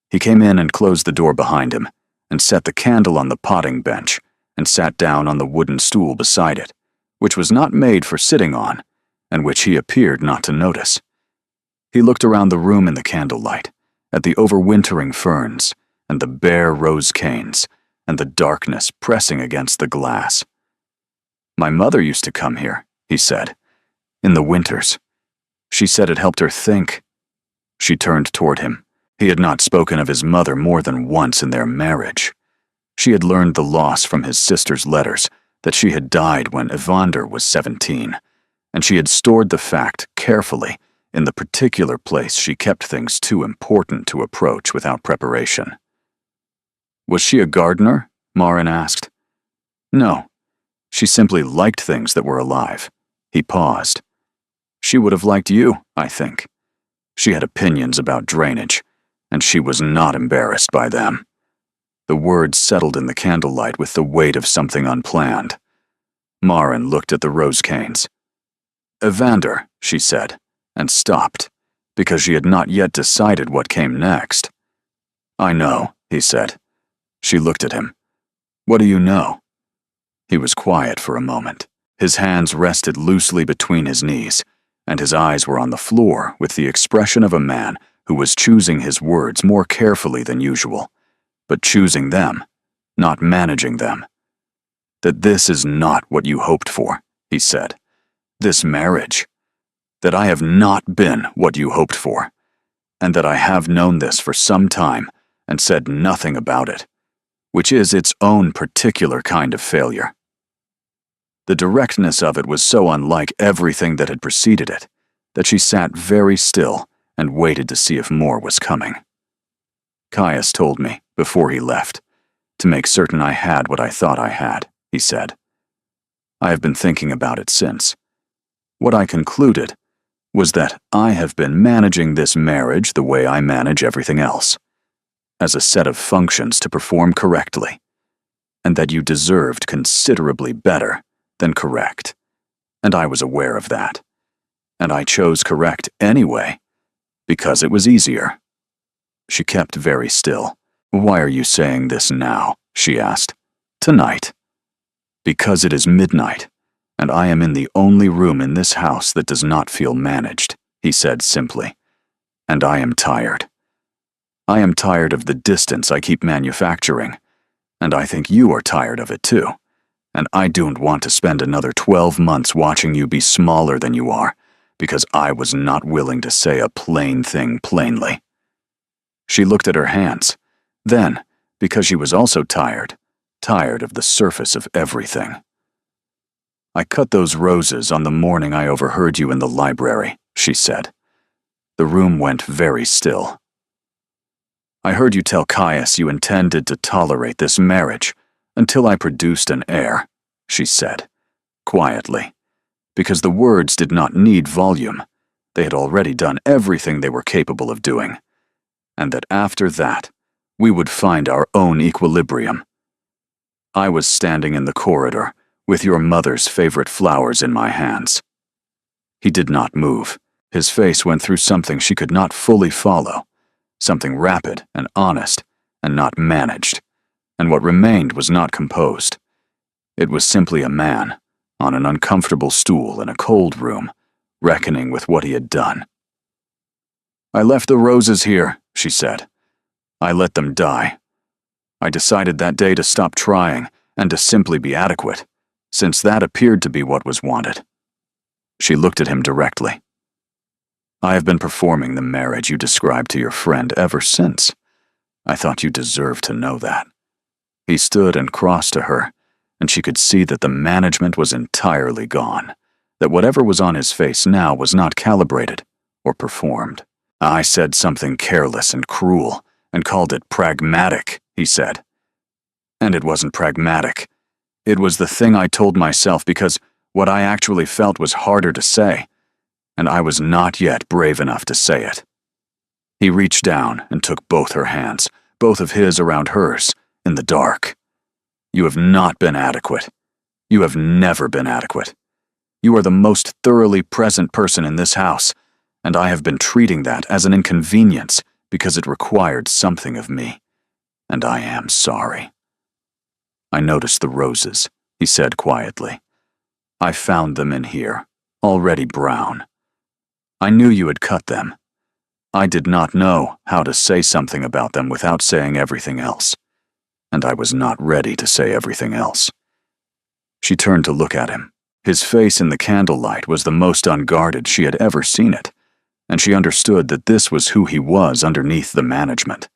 He came in and closed the door behind him, and set the candle on the potting bench, and sat down on the wooden stool beside it, which was not made for sitting on, and which he appeared not to notice. He looked around the room in the candlelight, at the overwintering ferns, and the bare rose canes, and the darkness pressing against the glass. "My mother used to come here," he said, "in the winters. She said it helped her think." She turned toward him. He had not spoken of his mother more than once in their marriage. She had learned the loss from his sister's letters that she had died when Evander was 17, and she had stored the fact carefully in the particular place she kept things too important to approach without preparation. "Was she a gardener?" Maren asked. "No. She simply liked things that were alive." He paused. "She would have liked you, I think. She had opinions about drainage, and she was not embarrassed by them." The words settled in the candlelight with the weight of something unplanned. Maren looked at the rose canes. "Evander," she said, and stopped, because she had not yet decided what came next. "I know," he said. She looked at him. "What do you know?" He was quiet for a moment. His hands rested loosely between his knees, and his eyes were on the floor with the expression of a man who was choosing his words more carefully than usual, but choosing them, not managing them. "That this is not what you hoped for," he said. "This marriage. That I have not been what you hoped for, and that I have known this for some time and said nothing about it, which is its own particular kind of failure." The directness of it was so unlike everything that had preceded it that she sat very still and waited to see if more was coming. "Caius told me, before he left, to make certain I had what I thought I had," he said. "I have been thinking about it since. What I concluded was that I have been managing this marriage the way I manage everything else, as a set of functions to perform correctly, and that you deserved considerably better than correct, and I was aware of that, and I chose correct anyway, because it was easier." She kept very still. "Why are you saying this now?" she asked. "Tonight." "Because it is midnight, and I am in the only room in this house that does not feel managed," he said simply. "And I am tired. I am tired of the distance I keep manufacturing, and I think you are tired of it too, And I don't want to spend another 12 months watching you be smaller than you are, because I was not willing to say a plain thing plainly." She looked at her hands. Then, because she was also tired of the surface of everything. "I cut those roses on the morning I overheard you in the library," she said. The room went very still. "I heard you tell Caius you intended to tolerate this marriage until I produced an heir," she said, quietly, because the words did not need volume. They had already done everything they were capable of doing, and that after that, we would find our own equilibrium. I was standing in the corridor with your mother's favorite flowers in my hands. He did not move. His face went through something she could not fully follow, something rapid and honest and not managed, and what remained was not composed. It was simply a man, on an uncomfortable stool in a cold room, reckoning with what he had done. "I left the roses here," she said. "I let them die. I decided that day to stop trying and to simply be adequate, since that appeared to be what was wanted." She looked at him directly. "I have been performing the marriage you described to your friend ever since. I thought you deserved to know that." He stood and crossed to her, and she could see that the management was entirely gone, that whatever was on his face now was not calibrated or performed. "I said something careless and cruel and called it pragmatic," he said. "And it wasn't pragmatic. It was the thing I told myself because what I actually felt was harder to say, and I was not yet brave enough to say it." He reached down and took both her hands, both of his around hers, in the dark. "You have not been adequate. You have never been adequate. You are the most thoroughly present person in this house, and I have been treating that as an inconvenience because it required something of me, and I am sorry." "I noticed the roses," he said quietly. "I found them in here, already brown. I knew you had cut them. I did not know how to say something about them without saying everything else, and I was not ready to say everything else." She turned to look at him. His face in the candlelight was the most unguarded she had ever seen it, and she understood that this was who he was underneath the management.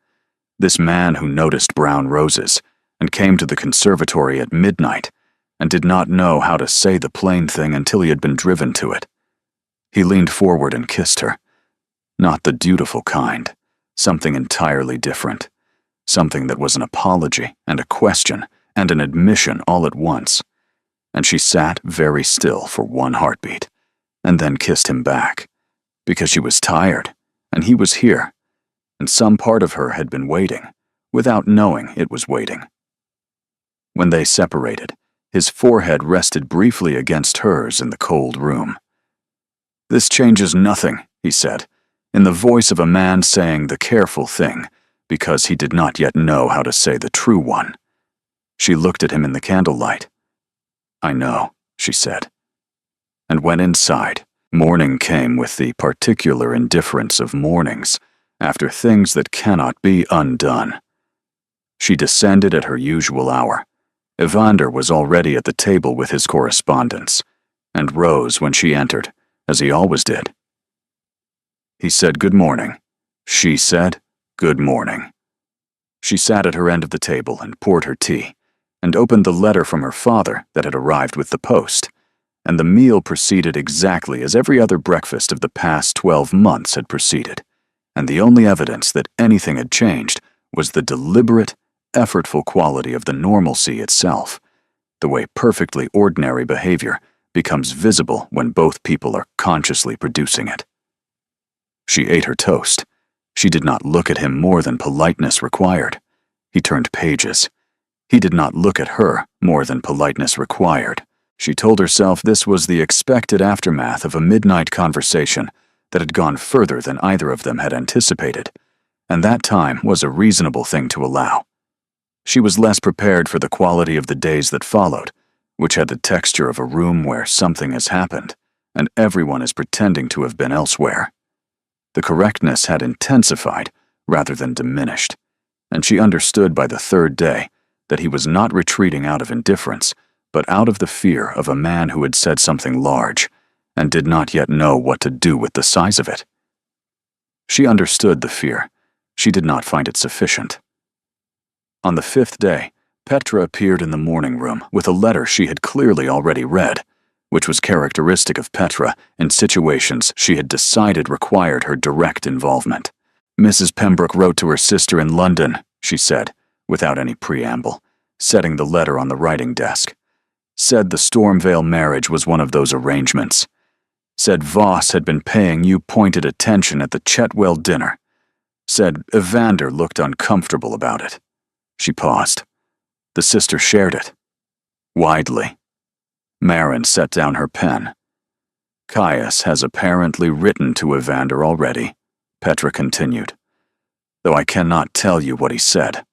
This man who noticed brown roses and came to the conservatory at midnight and did not know how to say the plain thing until he had been driven to it. He leaned forward and kissed her. Not the dutiful kind, something entirely different. Something that was an apology and a question and an admission all at once. And she sat very still for one heartbeat, and then kissed him back, because she was tired, and he was here, and some part of her had been waiting, without knowing it was waiting. When they separated, his forehead rested briefly against hers in the cold room. "This changes nothing," he said, in the voice of a man saying the careful thing, because he did not yet know how to say the true one. She looked at him in the candlelight. "I know," she said, and went inside. Morning came with the particular indifference of mornings, after things that cannot be undone. She descended at her usual hour. Evander was already at the table with his correspondence, and rose when she entered, as he always did. He said good morning. She said good morning. She sat at her end of the table and poured her tea, and opened the letter from her father that had arrived with the post, and the meal proceeded exactly as every other breakfast of the past 12 months had proceeded, and the only evidence that anything had changed was the deliberate, effortful quality of the normalcy itself, the way perfectly ordinary behavior becomes visible when both people are consciously producing it. She ate her toast. She did not look at him more than politeness required. He turned pages. He did not look at her more than politeness required. She told herself this was the expected aftermath of a midnight conversation that had gone further than either of them had anticipated, and that time was a reasonable thing to allow. She was less prepared for the quality of the days that followed, which had the texture of a room where something has happened, and everyone is pretending to have been elsewhere. The correctness had intensified rather than diminished, and she understood by the third day that he was not retreating out of indifference, but out of the fear of a man who had said something large and did not yet know what to do with the size of it. She understood the fear. She did not find it sufficient. On the 5th day, Petra appeared in the morning room with a letter she had clearly already read, which was characteristic of Petra in situations she had decided required her direct involvement. "Mrs. Pembroke wrote to her sister in London," she said, without any preamble, setting the letter on the writing desk. "Said the Stormvale marriage was one of those arrangements. Said Voss had been paying you pointed attention at the Chetwell dinner. Said Evander looked uncomfortable about it." She paused. The sister shared it. Widely. Marin set down her pen. "Caius has apparently written to Evander already," Petra continued, "though I cannot tell you what he said."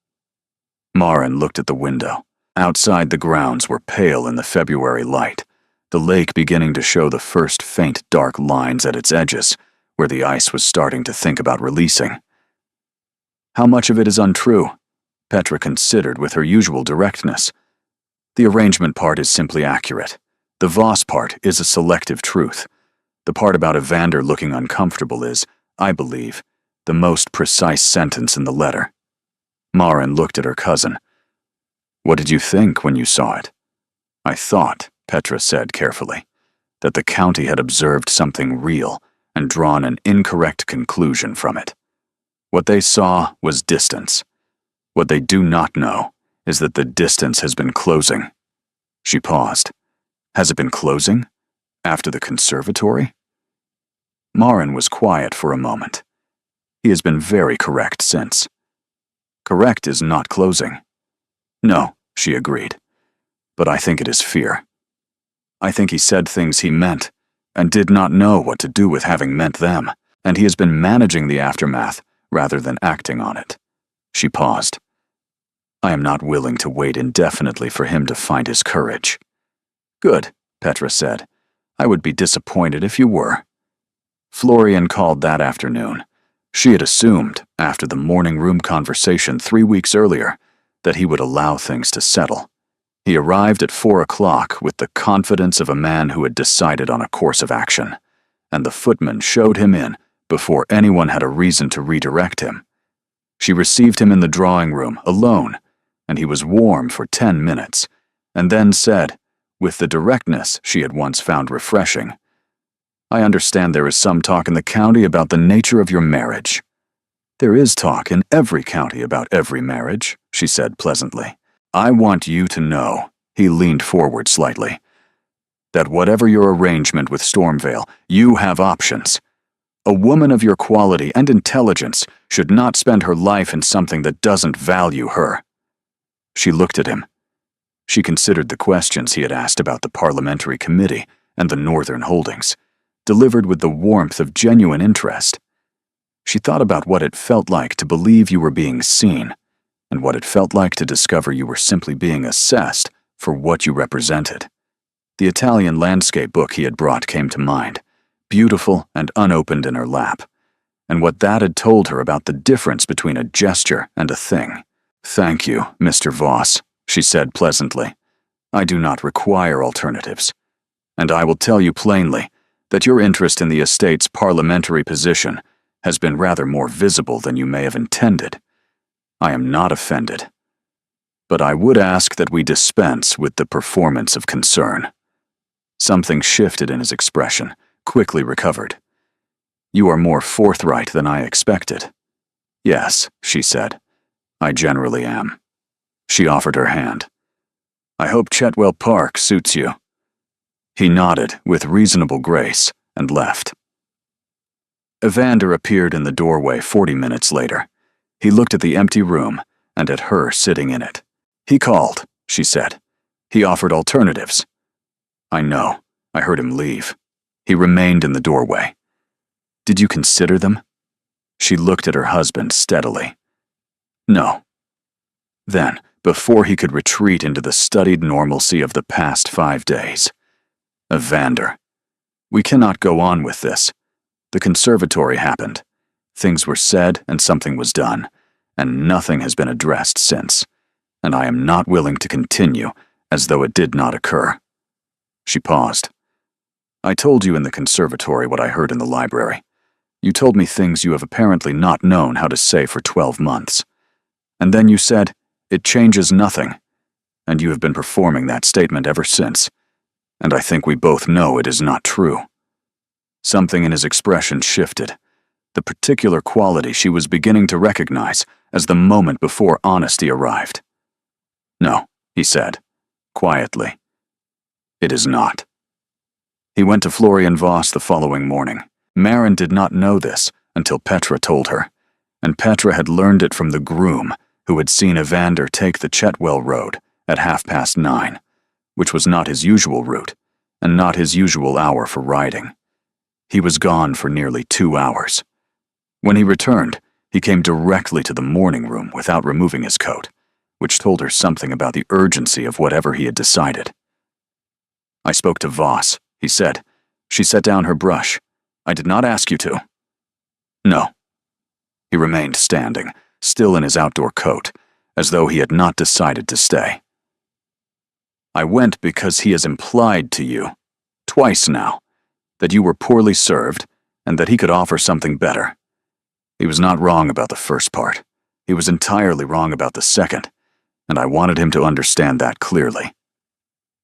Marin looked at the window. Outside the grounds were pale in the February light, the lake beginning to show the first faint dark lines at its edges, where the ice was starting to think about releasing. "How much of it is untrue?" Petra considered with her usual directness. "The arrangement part is simply accurate. The Voss part is a selective truth. The part about Evander looking uncomfortable is, I believe, the most precise sentence in the letter." Marin looked at her cousin. "What did you think when you saw it?" "I thought," Petra said carefully, "that the county had observed something real and drawn an incorrect conclusion from it. What they saw was distance. What they do not know is that the distance has been closing." She paused. "Has it been closing? After the conservatory?" Marin was quiet for a moment. He has been very correct since. "Correct is not closing." "No," she agreed. "But I think it is fear. I think he said things he meant and did not know what to do with having meant them, and he has been managing the aftermath rather than acting on it." She paused. "I am not willing to wait indefinitely for him to find his courage." "Good," Petra said. "I would be disappointed if you were." Florian called that afternoon. She had assumed, after the morning room conversation 3 weeks earlier, that he would allow things to settle. He arrived at 4 o'clock with the confidence of a man who had decided on a course of action, and the footman showed him in before anyone had a reason to redirect him. She received him in the drawing room, alone, and he was warm for 10 minutes, and then said, with the directness she had once found refreshing, "I understand there is some talk in the county about the nature of your marriage." "There is talk in every county about every marriage," she said pleasantly. "I want you to know," he leaned forward slightly, "that whatever your arrangement with Stormvale, you have options. A woman of your quality and intelligence should not spend her life in something that doesn't value her." She looked at him. She considered the questions he had asked about the parliamentary committee and the northern holdings, delivered with the warmth of genuine interest. She thought about what it felt like to believe you were being seen, and what it felt like to discover you were simply being assessed for what you represented. The Italian landscape book he had brought came to mind, beautiful and unopened in her lap, and what that had told her about the difference between a gesture and a thing. "Thank you, Mr. Voss," she said pleasantly. "I do not require alternatives. And I will tell you plainly that your interest in the estate's parliamentary position has been rather more visible than you may have intended. I am not offended. But I would ask that we dispense with the performance of concern." Something shifted in his expression, quickly recovered. "You are more forthright than I expected." "Yes," she said. "I generally am." She offered her hand. "I hope Chetwell Park suits you." He nodded with reasonable grace and left. Evander appeared in the doorway 40 minutes later. He looked at the empty room and at her sitting in it. "He called," she said. "He offered alternatives." "I know. I heard him leave." He remained in the doorway. "Did you consider them?" She looked at her husband steadily. "No." Then, before he could retreat into the studied normalcy of the past 5 days, "Evander, we cannot go on with this. The conservatory happened. Things were said and something was done, and nothing has been addressed since, and I am not willing to continue as though it did not occur. She paused. I told you in the conservatory what I heard in the library. You told me things you have apparently not known how to say for 12 months. And then you said, it changes nothing. And you have been performing that statement ever since. And I think we both know it is not true. Something in his expression shifted, the particular quality she was beginning to recognize as the moment before honesty arrived. No, he said, quietly. It is not. He went to Florian Voss the following morning. Maren did not know this until Petra told her, and Petra had learned it from the groom who had seen Evander take the Chetwell Road at 9:30, which was not his usual route and not his usual hour for riding. He was gone for nearly 2 hours. When he returned, he came directly to the morning room without removing his coat, which told her something about the urgency of whatever he had decided. I spoke to Voss, he said. She set down her brush. I did not ask you to. No. He remained standing, still in his outdoor coat, as though he had not decided to stay. I went because he has implied to you, twice now, that you were poorly served and that he could offer something better. He was not wrong about the first part. He was entirely wrong about the second, and I wanted him to understand that clearly.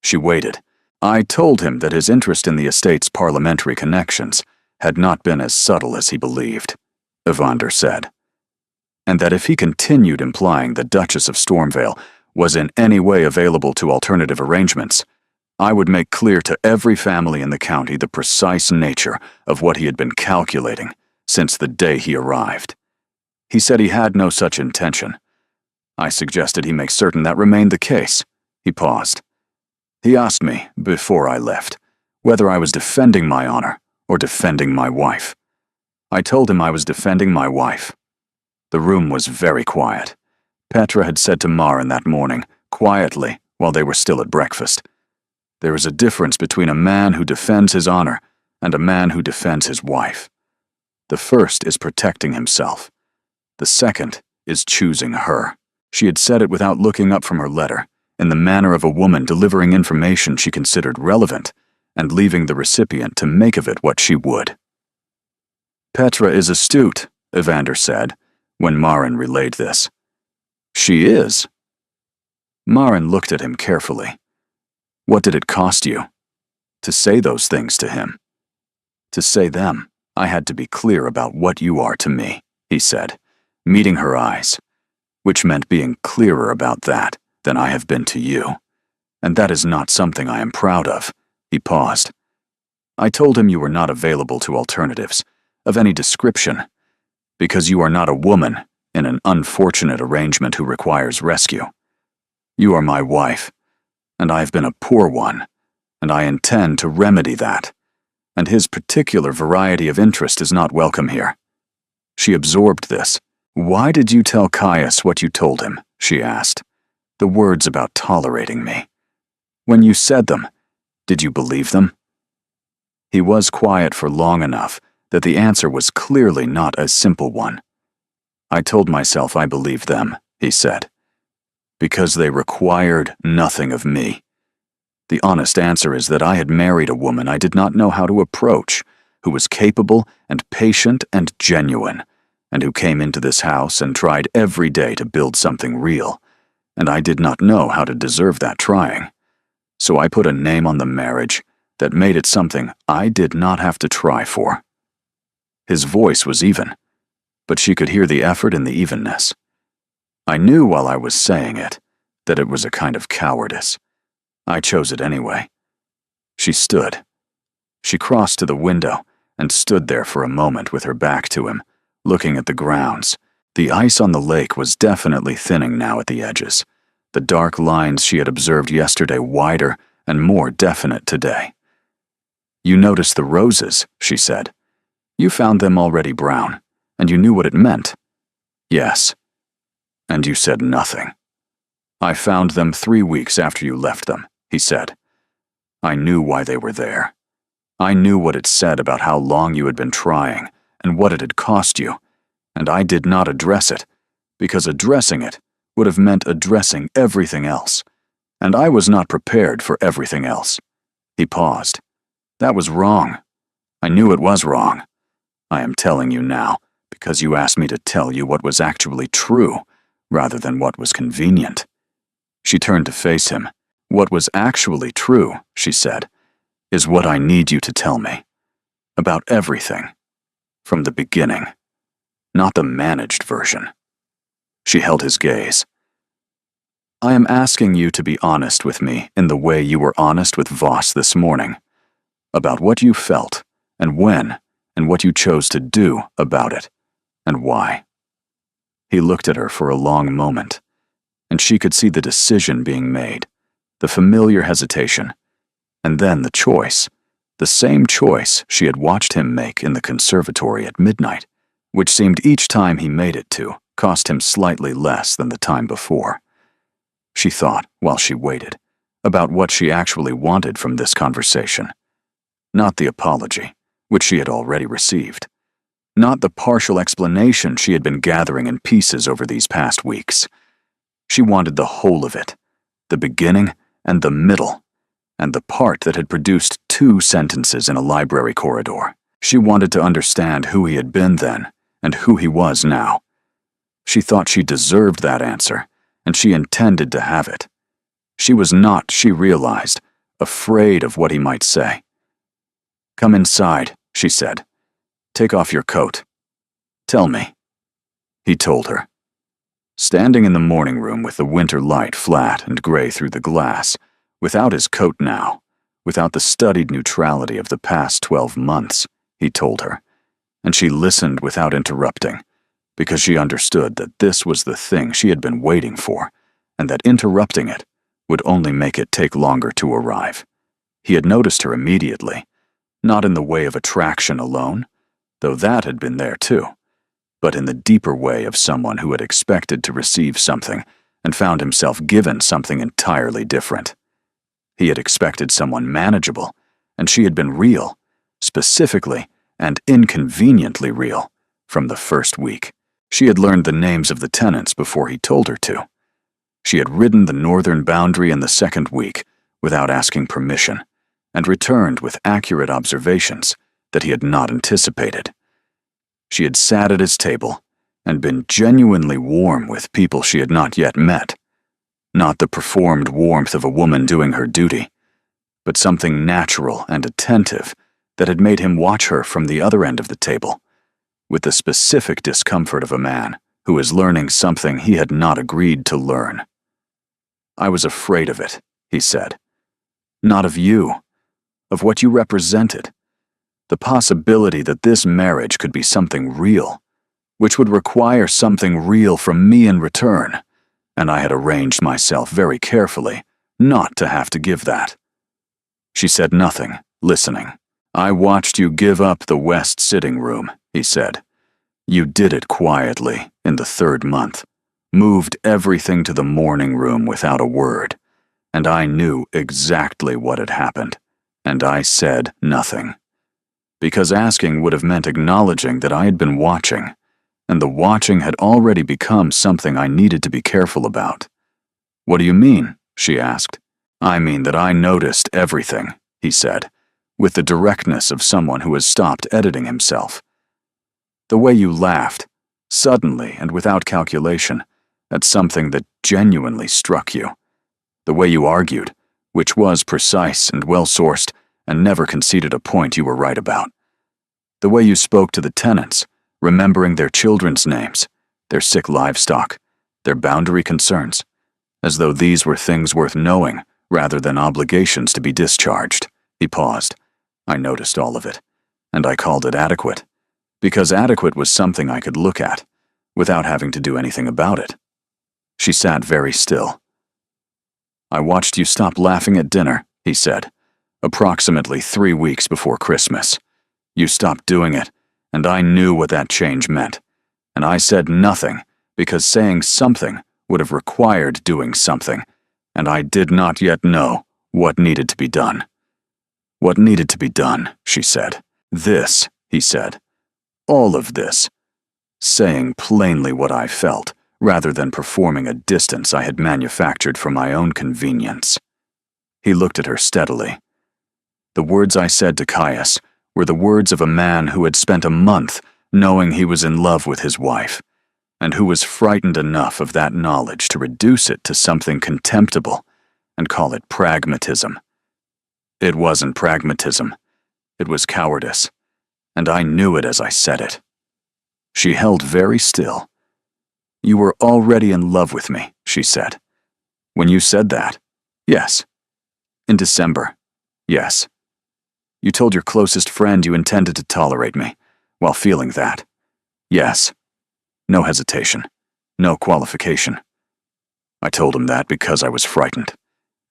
She waited. I told him that his interest in the estate's parliamentary connections had not been as subtle as he believed, Evander said, and that if he continued implying the Duchess of Stormvale was in any way available to alternative arrangements, I would make clear to every family in the county the precise nature of what he had been calculating since the day he arrived. He said he had no such intention. I suggested he make certain that remained the case. He paused. He asked me, before I left, whether I was defending my honor or defending my wife. I told him I was defending my wife. The room was very quiet. Petra had said to Maren that morning, quietly, while they were still at breakfast, there is a difference between a man who defends his honor and a man who defends his wife. The first is protecting himself. The second is choosing her. She had said it without looking up from her letter, in the manner of a woman delivering information she considered relevant and leaving the recipient to make of it what she would. Petra is astute, Evander said, when Maren relayed this. She is. Maren looked at him carefully. What did it cost you? To say those things to him. To say them, I had to be clear about what you are to me, he said, meeting her eyes, which meant being clearer about that than I have been to you. And that is not something I am proud of. He paused. I told him you were not available to alternatives, of any description, because you are not a woman in an unfortunate arrangement who requires rescue. You are my wife, and I have been a poor one, and I intend to remedy that, and his particular variety of interest is not welcome here. She absorbed this. Why did you tell Caius what you told him? She asked. The words about tolerating me. When you said them, did you believe them? He was quiet for long enough that the answer was clearly not a simple one. I told myself I believed them, he said, because they required nothing of me. The honest answer is that I had married a woman I did not know how to approach, who was capable and patient and genuine, and who came into this house and tried every day to build something real, and I did not know how to deserve that trying. So I put a name on the marriage that made it something I did not have to try for. His voice was even, but she could hear the effort in the evenness. I knew while I was saying it that it was a kind of cowardice. I chose it anyway. She stood. She crossed to the window and stood there for a moment with her back to him, looking at the grounds. The ice on the lake was definitely thinning now at the edges, the dark lines she had observed yesterday wider and more definite today. You noticed the roses, she said. You found them already brown, and you knew what it meant. Yes. And you said nothing. I found them 3 weeks after you left them, he said. I knew why they were there. I knew what it said about how long you had been trying and what it had cost you, and I did not address it, because addressing it would have meant addressing everything else, And I was not prepared for everything else. He paused. That was wrong. I knew it was wrong. I am telling you now because you asked me to tell you what was actually true, rather than what was convenient. She turned to face him. What was actually true, she said, is what I need you to tell me. About everything. From the beginning. Not the managed version. She held his gaze. I am asking you to be honest with me in the way you were honest with Voss this morning. About what you felt, and when, and what you chose to do about it, and why. He looked at her for a long moment, and she could see the decision being made, the familiar hesitation, and then the choice, the same choice she had watched him make in the conservatory at midnight, which seemed each time he made it to cost him slightly less than the time before. She thought, while she waited, about what she actually wanted from this conversation. Not the apology, which she had already received. Not the partial explanation she had been gathering in pieces over these past weeks. She wanted the whole of it, the beginning and the middle, and the part that had produced 2 sentences in a library corridor. She wanted to understand who he had been then and who he was now. She thought she deserved that answer, and she intended to have it. She was not, she realized, afraid of what he might say. Come inside, she said. Take off your coat. Tell me. He told her. Standing in the morning room with the winter light flat and gray through the glass, without his coat now, without the studied neutrality of the past 12 months, he told her, and she listened without interrupting, because she understood that this was the thing she had been waiting for, and that interrupting it would only make it take longer to arrive. He had noticed her immediately, not in the way of attraction alone, though that had been there too, but in the deeper way of someone who had expected to receive something and found himself given something entirely different. He had expected someone manageable, and she had been real, specifically and inconveniently real, from the first week. She had learned the names of the tenants before he told her to. She had ridden the northern boundary in the second week without asking permission, and returned with accurate observations that he had not anticipated. She had sat at his table and been genuinely warm with people she had not yet met. Not the performed warmth of a woman doing her duty, but something natural and attentive that had made him watch her from the other end of the table, with the specific discomfort of a man who is learning something he had not agreed to learn. I was afraid of it, he said. Not of you, of what you represented. The possibility that this marriage could be something real, which would require something real from me in return, and I had arranged myself very carefully not to have to give that. She said nothing, listening. I watched you give up the west sitting room, he said. You did it quietly, in the 3rd month, moved everything to the morning room without a word, and I knew exactly what had happened, and I said nothing. Because asking would have meant acknowledging that I had been watching, and the watching had already become something I needed to be careful about. What do you mean? She asked. I mean that I noticed everything, he said, with the directness of someone who has stopped editing himself. The way you laughed, suddenly and without calculation, at something that genuinely struck you. The way you argued, which was precise and well-sourced, and never conceded a point you were right about. The way you spoke to the tenants, remembering their children's names, their sick livestock, their boundary concerns, as though these were things worth knowing rather than obligations to be discharged. He paused. I noticed all of it, and I called it adequate, because adequate was something I could look at, without having to do anything about it. She sat very still. I watched you stop laughing at dinner, he said. Approximately 3 weeks before Christmas. You stopped doing it, and I knew what that change meant. And I said nothing, because saying something would have required doing something, and I did not yet know what needed to be done. What needed to be done, she said. This, he said. All of this. Saying plainly what I felt, rather than performing a distance I had manufactured for my own convenience. He looked at her steadily. The words I said to Caius were the words of a man who had spent a month knowing he was in love with his wife, and who was frightened enough of that knowledge to reduce it to something contemptible and call it pragmatism. It wasn't pragmatism. It was cowardice, and I knew it as I said it. She held very still. "You were already in love with me," she said. "When you said that?" "Yes." "In December?" "Yes." "You told your closest friend you intended to tolerate me, while feeling that?" "Yes." No hesitation. No qualification. I told him that because I was frightened,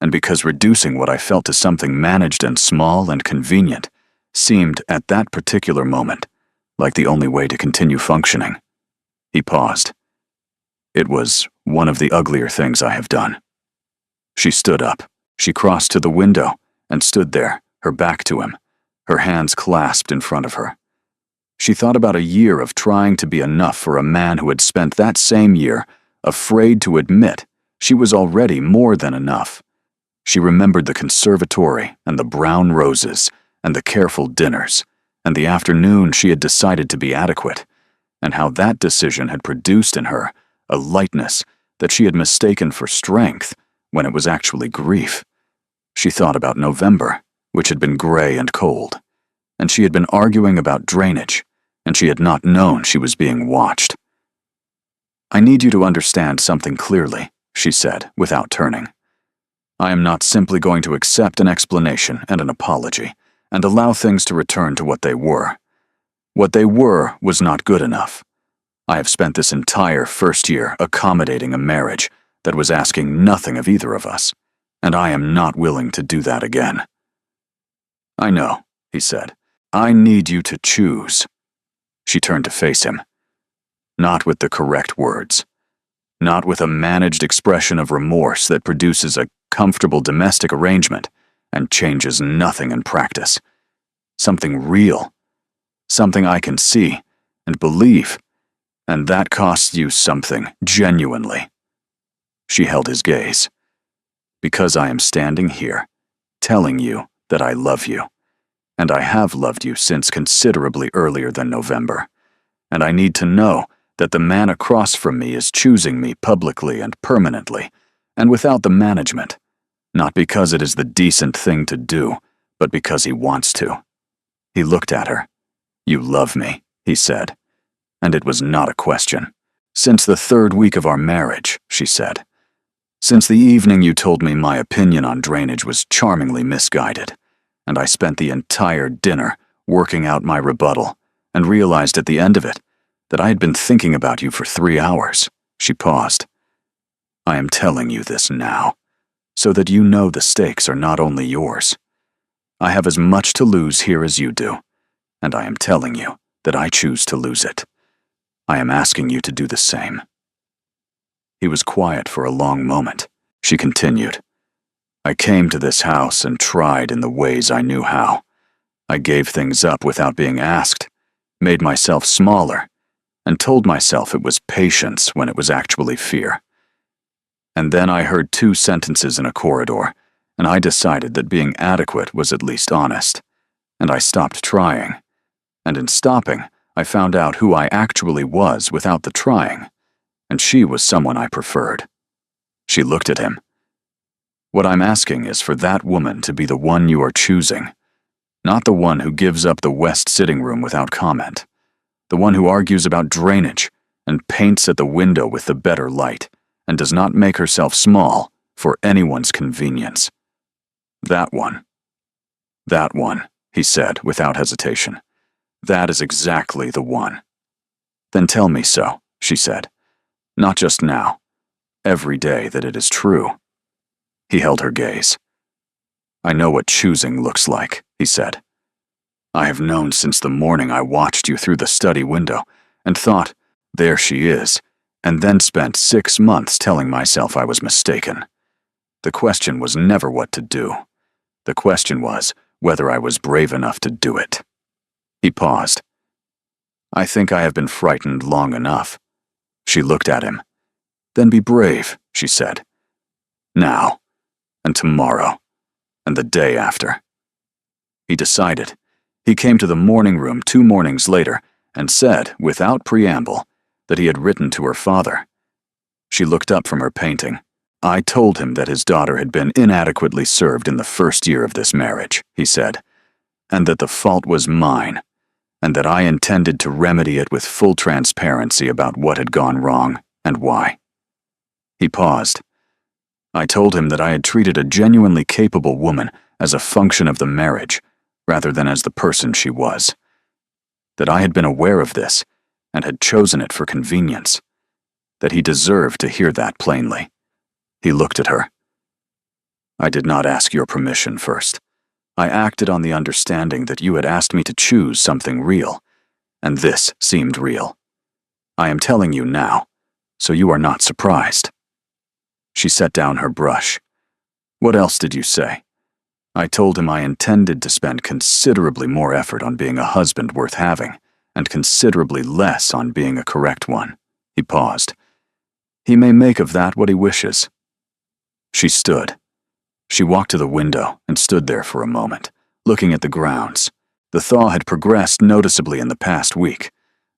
and because reducing what I felt to something managed and small and convenient seemed, at that particular moment, like the only way to continue functioning. He paused. "It was one of the uglier things I have done." She stood up. She crossed to the window and stood there, her back to him, her hands clasped in front of her. She thought about a year of trying to be enough for a man who had spent that same year afraid to admit she was already more than enough. She remembered the conservatory and the brown roses and the careful dinners and the afternoon she had decided to be adequate, and how that decision had produced in her a lightness that she had mistaken for strength when it was actually grief. She thought about November, which had been gray and cold, and she had been arguing about drainage, and she had not known she was being watched. "I need you to understand something clearly," she said, without turning. "I am not simply going to accept an explanation and an apology, and allow things to return to what they were. What they were was not good enough. I have spent this entire first year accommodating a marriage that was asking nothing of either of us, and I am not willing to do that again." "I know," he said. "I need you to choose." She turned to face him. Not with the correct words. Not with a managed expression of remorse that produces a comfortable domestic arrangement and changes nothing in practice. Something real. Something I can see and believe, and that costs you something, genuinely. She held his gaze. "Because I am standing here, telling you that I love you. And I have loved you since considerably earlier than November, and I need to know that the man across from me is choosing me publicly and permanently, and without the management, not because it is the decent thing to do, but because he wants to." He looked at her. "You love me," he said, and it was not a question. "Since the 3rd week of our marriage," she said. "Since the evening you told me my opinion on drainage was charmingly misguided, and I spent the entire dinner working out my rebuttal, and realized at the end of it that I had been thinking about you for 3 hours." She paused. "I am telling you this now, so that you know the stakes are not only yours. I have as much to lose here as you do, and I am telling you that I choose to lose it. I am asking you to do the same." He was quiet for a long moment. She continued. "I came to this house and tried in the ways I knew how. I gave things up without being asked, made myself smaller, and told myself it was patience when it was actually fear. And then I heard 2 sentences in a corridor, and I decided that being adequate was at least honest, and I stopped trying. And in stopping, I found out who I actually was without the trying, and she was someone I preferred." She looked at him. "What I'm asking is for that woman to be the one you are choosing, not the one who gives up the west sitting room without comment, the one who argues about drainage and paints at the window with the better light and does not make herself small for anyone's convenience. That one." "That one," he said without hesitation. "That is exactly the one." "Then tell me so," she said. "Not just now. Every day that it is true." He held her gaze. "I know what choosing looks like," he said. "I have known since the morning I watched you through the study window and thought, there she is, and then spent 6 months telling myself I was mistaken. The question was never what to do. The question was whether I was brave enough to do it." He paused. "I think I have been frightened long enough." She looked at him. Then be brave, she said. Now, and tomorrow, and the day after. He decided. He came to the morning room 2 mornings later and said, without preamble, that he had written to her father. She looked up from her painting. I told him that his daughter had been inadequately served in the first year of this marriage, he said, and that the fault was mine, and that I intended to remedy it with full transparency about what had gone wrong and why. He paused. I told him that I had treated a genuinely capable woman as a function of the marriage, rather than as the person she was. That I had been aware of this, and had chosen it for convenience. That he deserved to hear that plainly. He looked at her. I did not ask your permission first. I acted on the understanding that you had asked me to choose something real, and this seemed real. I am telling you now, so you are not surprised. She set down her brush. What else did you say? I told him I intended to spend considerably more effort on being a husband worth having, and considerably less on being a correct one. He paused. He may make of that what he wishes. She stood. She walked to the window and stood there for a moment, looking at the grounds. The thaw had progressed noticeably in the past week.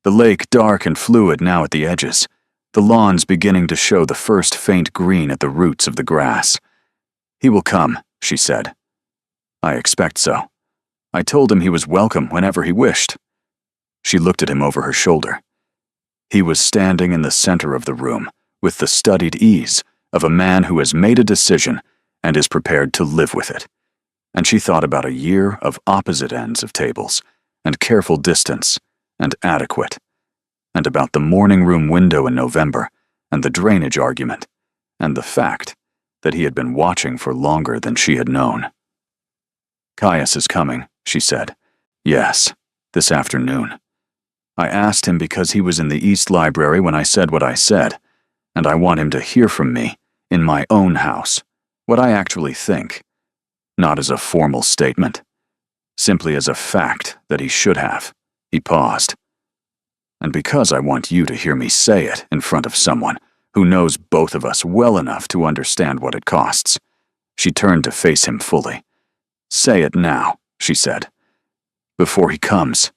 The lake dark and fluid now at the edges. The lawns beginning to show the first faint green at the roots of the grass. He will come, she said. I expect so. I told him he was welcome whenever he wished. She looked at him over her shoulder. He was standing in the center of the room, with the studied ease of a man who has made a decision and is prepared to live with it. And she thought about a year of opposite ends of tables, and careful distance, and adequate, and about the morning room window in November, and the drainage argument, and the fact that he had been watching for longer than she had known. Caius is coming, she said. Yes, this afternoon. I asked him because he was in the East Library when I said what I said, and I want him to hear from me, in my own house, what I actually think, not as a formal statement, simply as a fact that he should have. He paused. And because I want you to hear me say it in front of someone who knows both of us well enough to understand what it costs. She turned to face him fully. Say it now, she said, before he comes.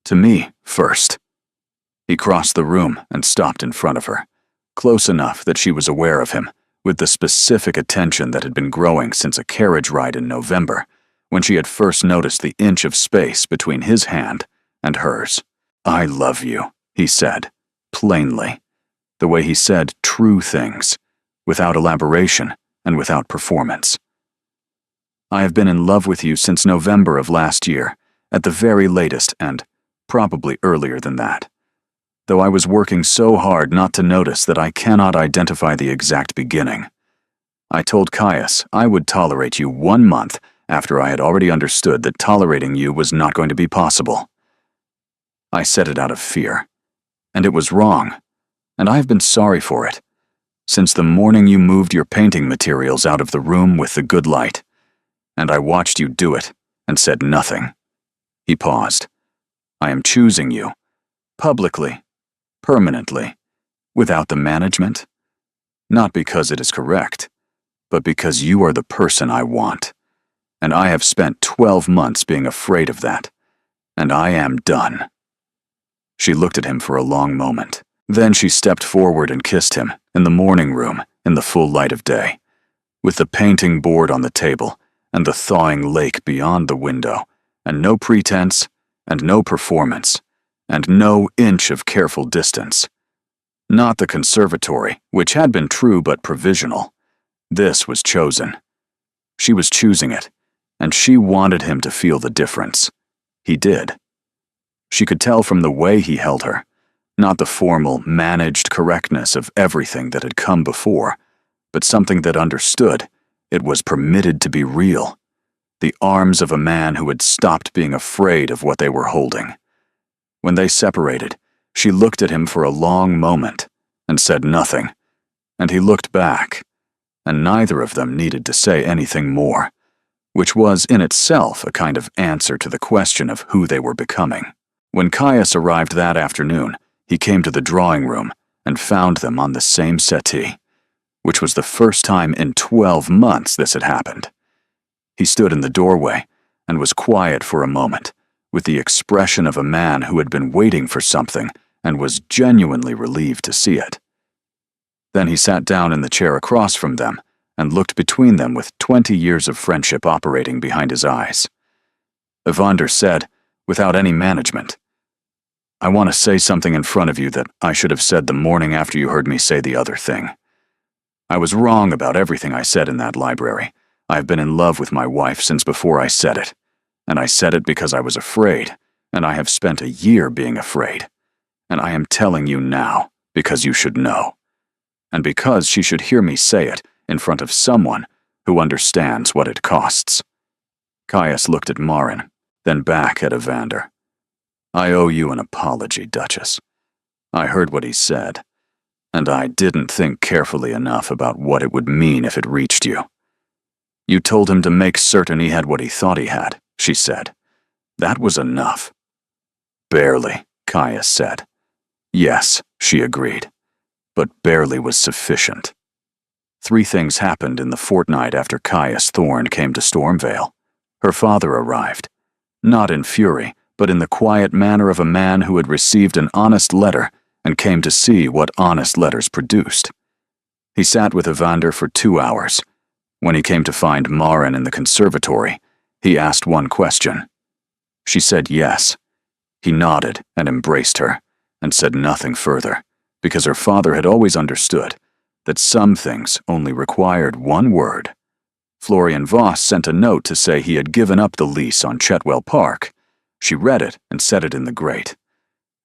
To me first. He crossed the room and stopped in front of her, close enough that she was aware of him, with the specific attention that had been growing since a carriage ride in November, when she had first noticed the inch of space between his hand and hers. I love you, he said, plainly, the way he said true things, without elaboration and without performance. I have been in love with you since November of last year, at the very latest, and probably earlier than that. Though I was working so hard not to notice that I cannot identify the exact beginning. I told Caius I would tolerate you 1 month after I had already understood that tolerating you was not going to be possible. I said it out of fear, and it was wrong, and I have been sorry for it, since the morning you moved your painting materials out of the room with the good light, and I watched you do it and said nothing. He paused. I am choosing you, publicly, permanently, without the management, not because it is correct, but because you are the person I want, and I have spent 12 months being afraid of that, and I am done. She looked at him for a long moment. Then she stepped forward and kissed him, in the morning room, in the full light of day, with the painting board on the table, and the thawing lake beyond the window, and no pretense, and no performance, and no inch of careful distance. Not the conservatory, which had been true but provisional. This was chosen. She was choosing it, and she wanted him to feel the difference. He did. She could tell from the way he held her, not the formal, managed correctness of everything that had come before, but something that understood it was permitted to be real. The arms of a man who had stopped being afraid of what they were holding. When they separated, she looked at him for a long moment and said nothing, and he looked back, and neither of them needed to say anything more, which was in itself a kind of answer to the question of who they were becoming. When Caius arrived that afternoon, he came to the drawing room and found them on the same settee, which was the first time in 12 months this had happened. He stood in the doorway and was quiet for a moment, with the expression of a man who had been waiting for something and was genuinely relieved to see it. Then he sat down in the chair across from them and looked between them with 20 years of friendship operating behind his eyes. Evander said, without any management, "I want to say something in front of you that I should have said the morning after you heard me say the other thing. I was wrong about everything I said in that library. I have been in love with my wife since before I said it, and I said it because I was afraid, and I have spent a year being afraid. And I am telling you now because you should know, and because she should hear me say it in front of someone who understands what it costs." Caius looked at Marin, then back at Evander. "I owe you an apology, Duchess. I heard what he said, and I didn't think carefully enough about what it would mean if it reached you. You told him to make certain he had what he thought he had," she said. "That was enough." "Barely," Caius said. "Yes," she agreed, "but barely was sufficient." 3 things happened in the fortnight after Caius Thorne came to Stormvale. Her father arrived, not in fury, but in the quiet manner of a man who had received an honest letter and came to see what honest letters produced. He sat with Evander for 2 hours. When he came to find Marin in the conservatory, he asked one question. She said yes. He nodded and embraced her, and said nothing further, because her father had always understood that some things only required one word. Florian Voss sent a note to say he had given up the lease on Chetwell Park. She read it and set it in the grate.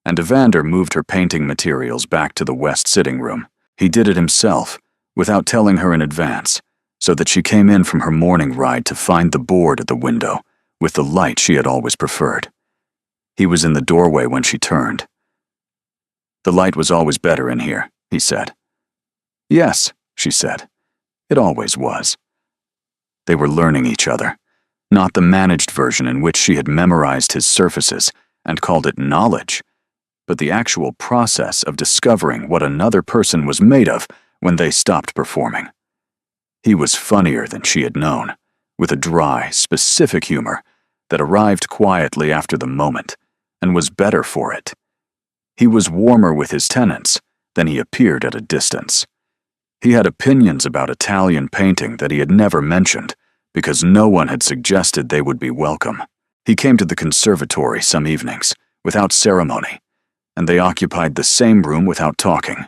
And Evander moved her painting materials back to the west sitting room. He did it himself, without telling her in advance, so that she came in from her morning ride to find the board at the window, with the light she had always preferred. He was in the doorway when she turned. "The light was always better in here," he said. "Yes," she said. "It always was." They were learning each other, not the managed version in which she had memorized his surfaces and called it knowledge, but the actual process of discovering what another person was made of when they stopped performing. He was funnier than she had known, with a dry, specific humor that arrived quietly after the moment and was better for it. He was warmer with his tenants than he appeared at a distance. He had opinions about Italian painting that he had never mentioned because no one had suggested they would be welcome. He came to the conservatory some evenings, without ceremony, and they occupied the same room without talking,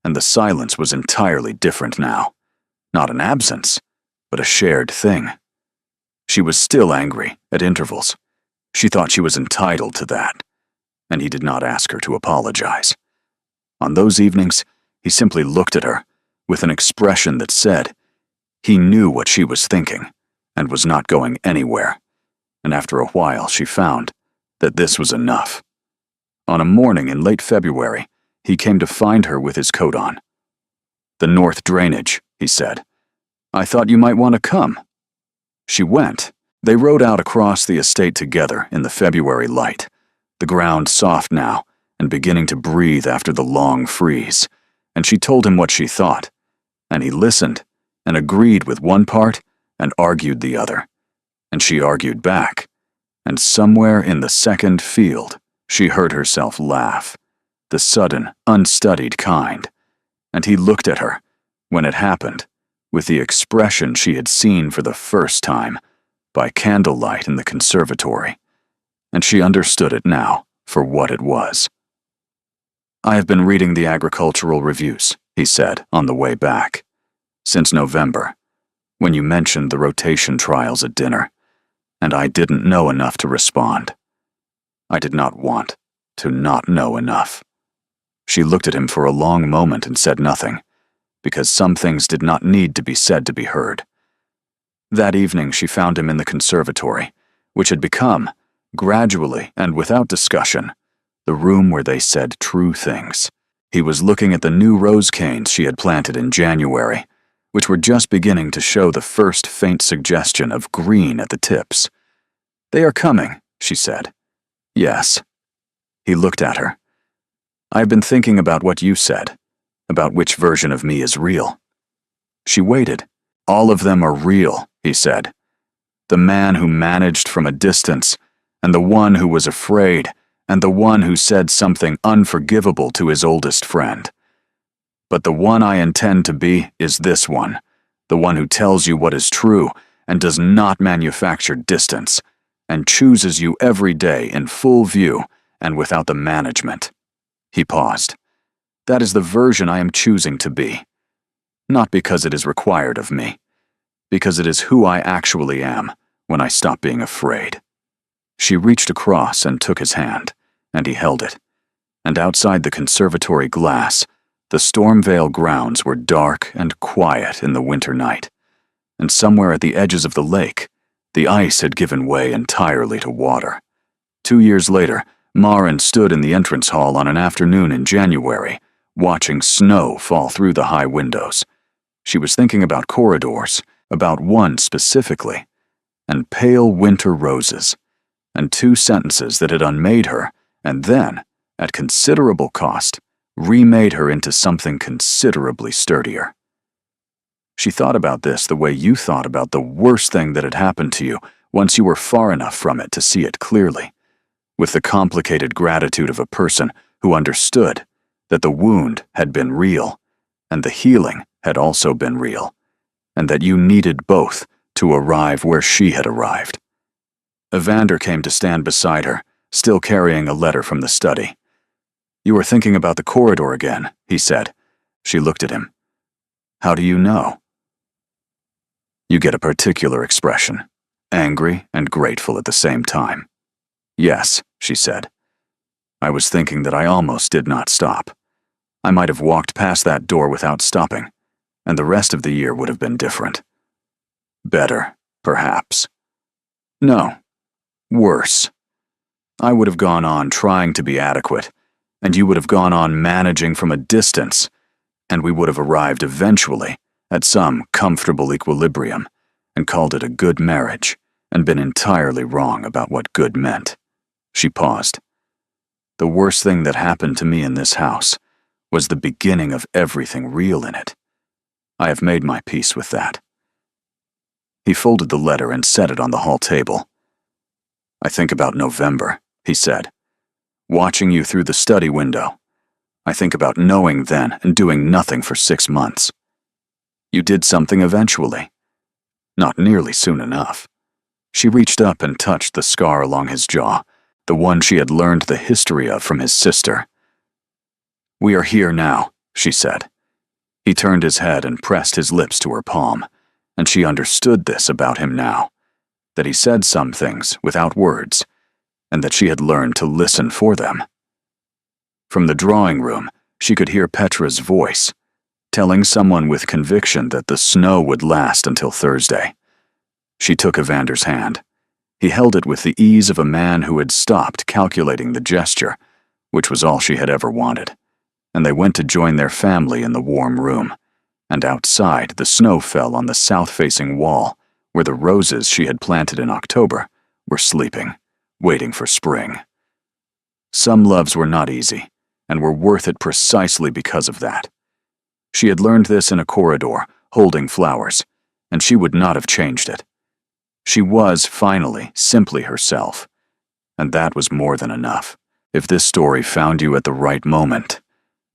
and the silence was entirely different now. Not an absence, but a shared thing. She was still angry, at intervals. She thought she was entitled to that, and he did not ask her to apologize. On those evenings, he simply looked at her, with an expression that said he knew what she was thinking, and was not going anywhere, and after a while she found that this was enough. On a morning in late February, he came to find her with his coat on. "The north drainage," he said. "I thought you might want to come." She went. They rode out across the estate together in the February light, the ground soft now and beginning to breathe after the long freeze, and she told him what she thought, and he listened and agreed with one part and argued the other, and she argued back, and somewhere in the second field she heard herself laugh, the sudden, unstudied kind, and he looked at her, when it happened, with the expression she had seen for the first time by candlelight in the conservatory, and she understood it now for what it was. "I have been reading the agricultural reviews," he said on the way back, "since November, when you mentioned the rotation trials at dinner, and I didn't know enough to respond. I did not want to not know enough." She looked at him for a long moment and said nothing, because some things did not need to be said to be heard. That evening she found him in the conservatory, which had become, gradually and without discussion, the room where they said true things. He was looking at the new rose canes she had planted in January, which were just beginning to show the first faint suggestion of green at the tips. "They are coming," she said. "Yes." He looked at her. "I have been thinking about what you said, about which version of me is real. She waited. All of them are real, he said. The man who managed from a distance, and the one who was afraid, and the one who said something unforgivable to his oldest friend. But the one I intend to be is this one, the one who tells you what is true and does not manufacture distance, and chooses you every day in full view and without the management. He paused. That is the version I am choosing to be. Not because it is required of me, because it is who I actually am when I stop being afraid. She reached across and took his hand, and he held it. And outside the conservatory glass, the Stormvale grounds were dark and quiet in the winter night, and somewhere at the edges of the lake, the ice had given way entirely to water. 2 years later, Maren stood in the entrance hall on an afternoon in January, watching snow fall through the high windows. She was thinking about corridors, about one specifically, and pale winter roses, and 2 sentences that had unmade her, and then, at considerable cost, remade her into something considerably sturdier. She thought about this the way you thought about the worst thing that had happened to you once you were far enough from it to see it clearly, with the complicated gratitude of a person who understood that the wound had been real, and the healing had also been real, and that you needed both to arrive where she had arrived. Evander came to stand beside her, still carrying a letter from the study. You were thinking about the corridor again, he said. She looked at him. How do you know? You get a particular expression, angry and grateful at the same time. Yes, she said. I was thinking that I almost did not stop. I might have walked past that door without stopping, and the rest of the year would have been different. Better, perhaps. No, worse. I would have gone on trying to be adequate, and you would have gone on managing from a distance, and we would have arrived eventually at some comfortable equilibrium and called it a good marriage and been entirely wrong about what good meant. She paused. The worst thing that happened to me in this house was the beginning of everything real in it. I have made my peace with that. He folded the letter and set it on the hall table. I think about November, he said, watching you through the study window. I think about knowing then and doing nothing for 6 months. You did something eventually. Not nearly soon enough. She reached up and touched the scar along his jaw, the one she had learned the history of from his sister. We are here now, she said. He turned his head and pressed his lips to her palm, and she understood this about him now, that he said some things without words, and that she had learned to listen for them. From the drawing room, she could hear Petra's voice, telling someone with conviction that the snow would last until Thursday. She took Evander's hand. He held it with the ease of a man who had stopped calculating the gesture, which was all she had ever wanted, and they went to join their family in the warm room, and outside the snow fell on the south-facing wall where the roses she had planted in October were sleeping, waiting for spring. Some loves were not easy, and were worth it precisely because of that. She had learned this in a corridor, holding flowers, and she would not have changed it. She was, finally, simply herself, and that was more than enough. If this story found you at the right moment,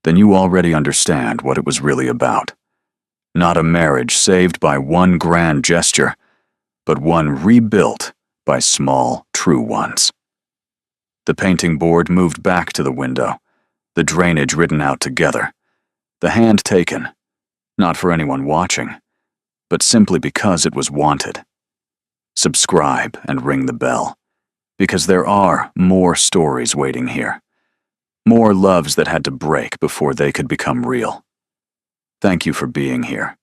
then you already understand what it was really about. Not a marriage saved by one grand gesture, but one rebuilt by small, true ones. The painting board moved back to the window, the drainage written out together, the hand taken, not for anyone watching, but simply because it was wanted. Subscribe and ring the bell, because there are more stories waiting here. More loves that had to break before they could become real. Thank you for being here.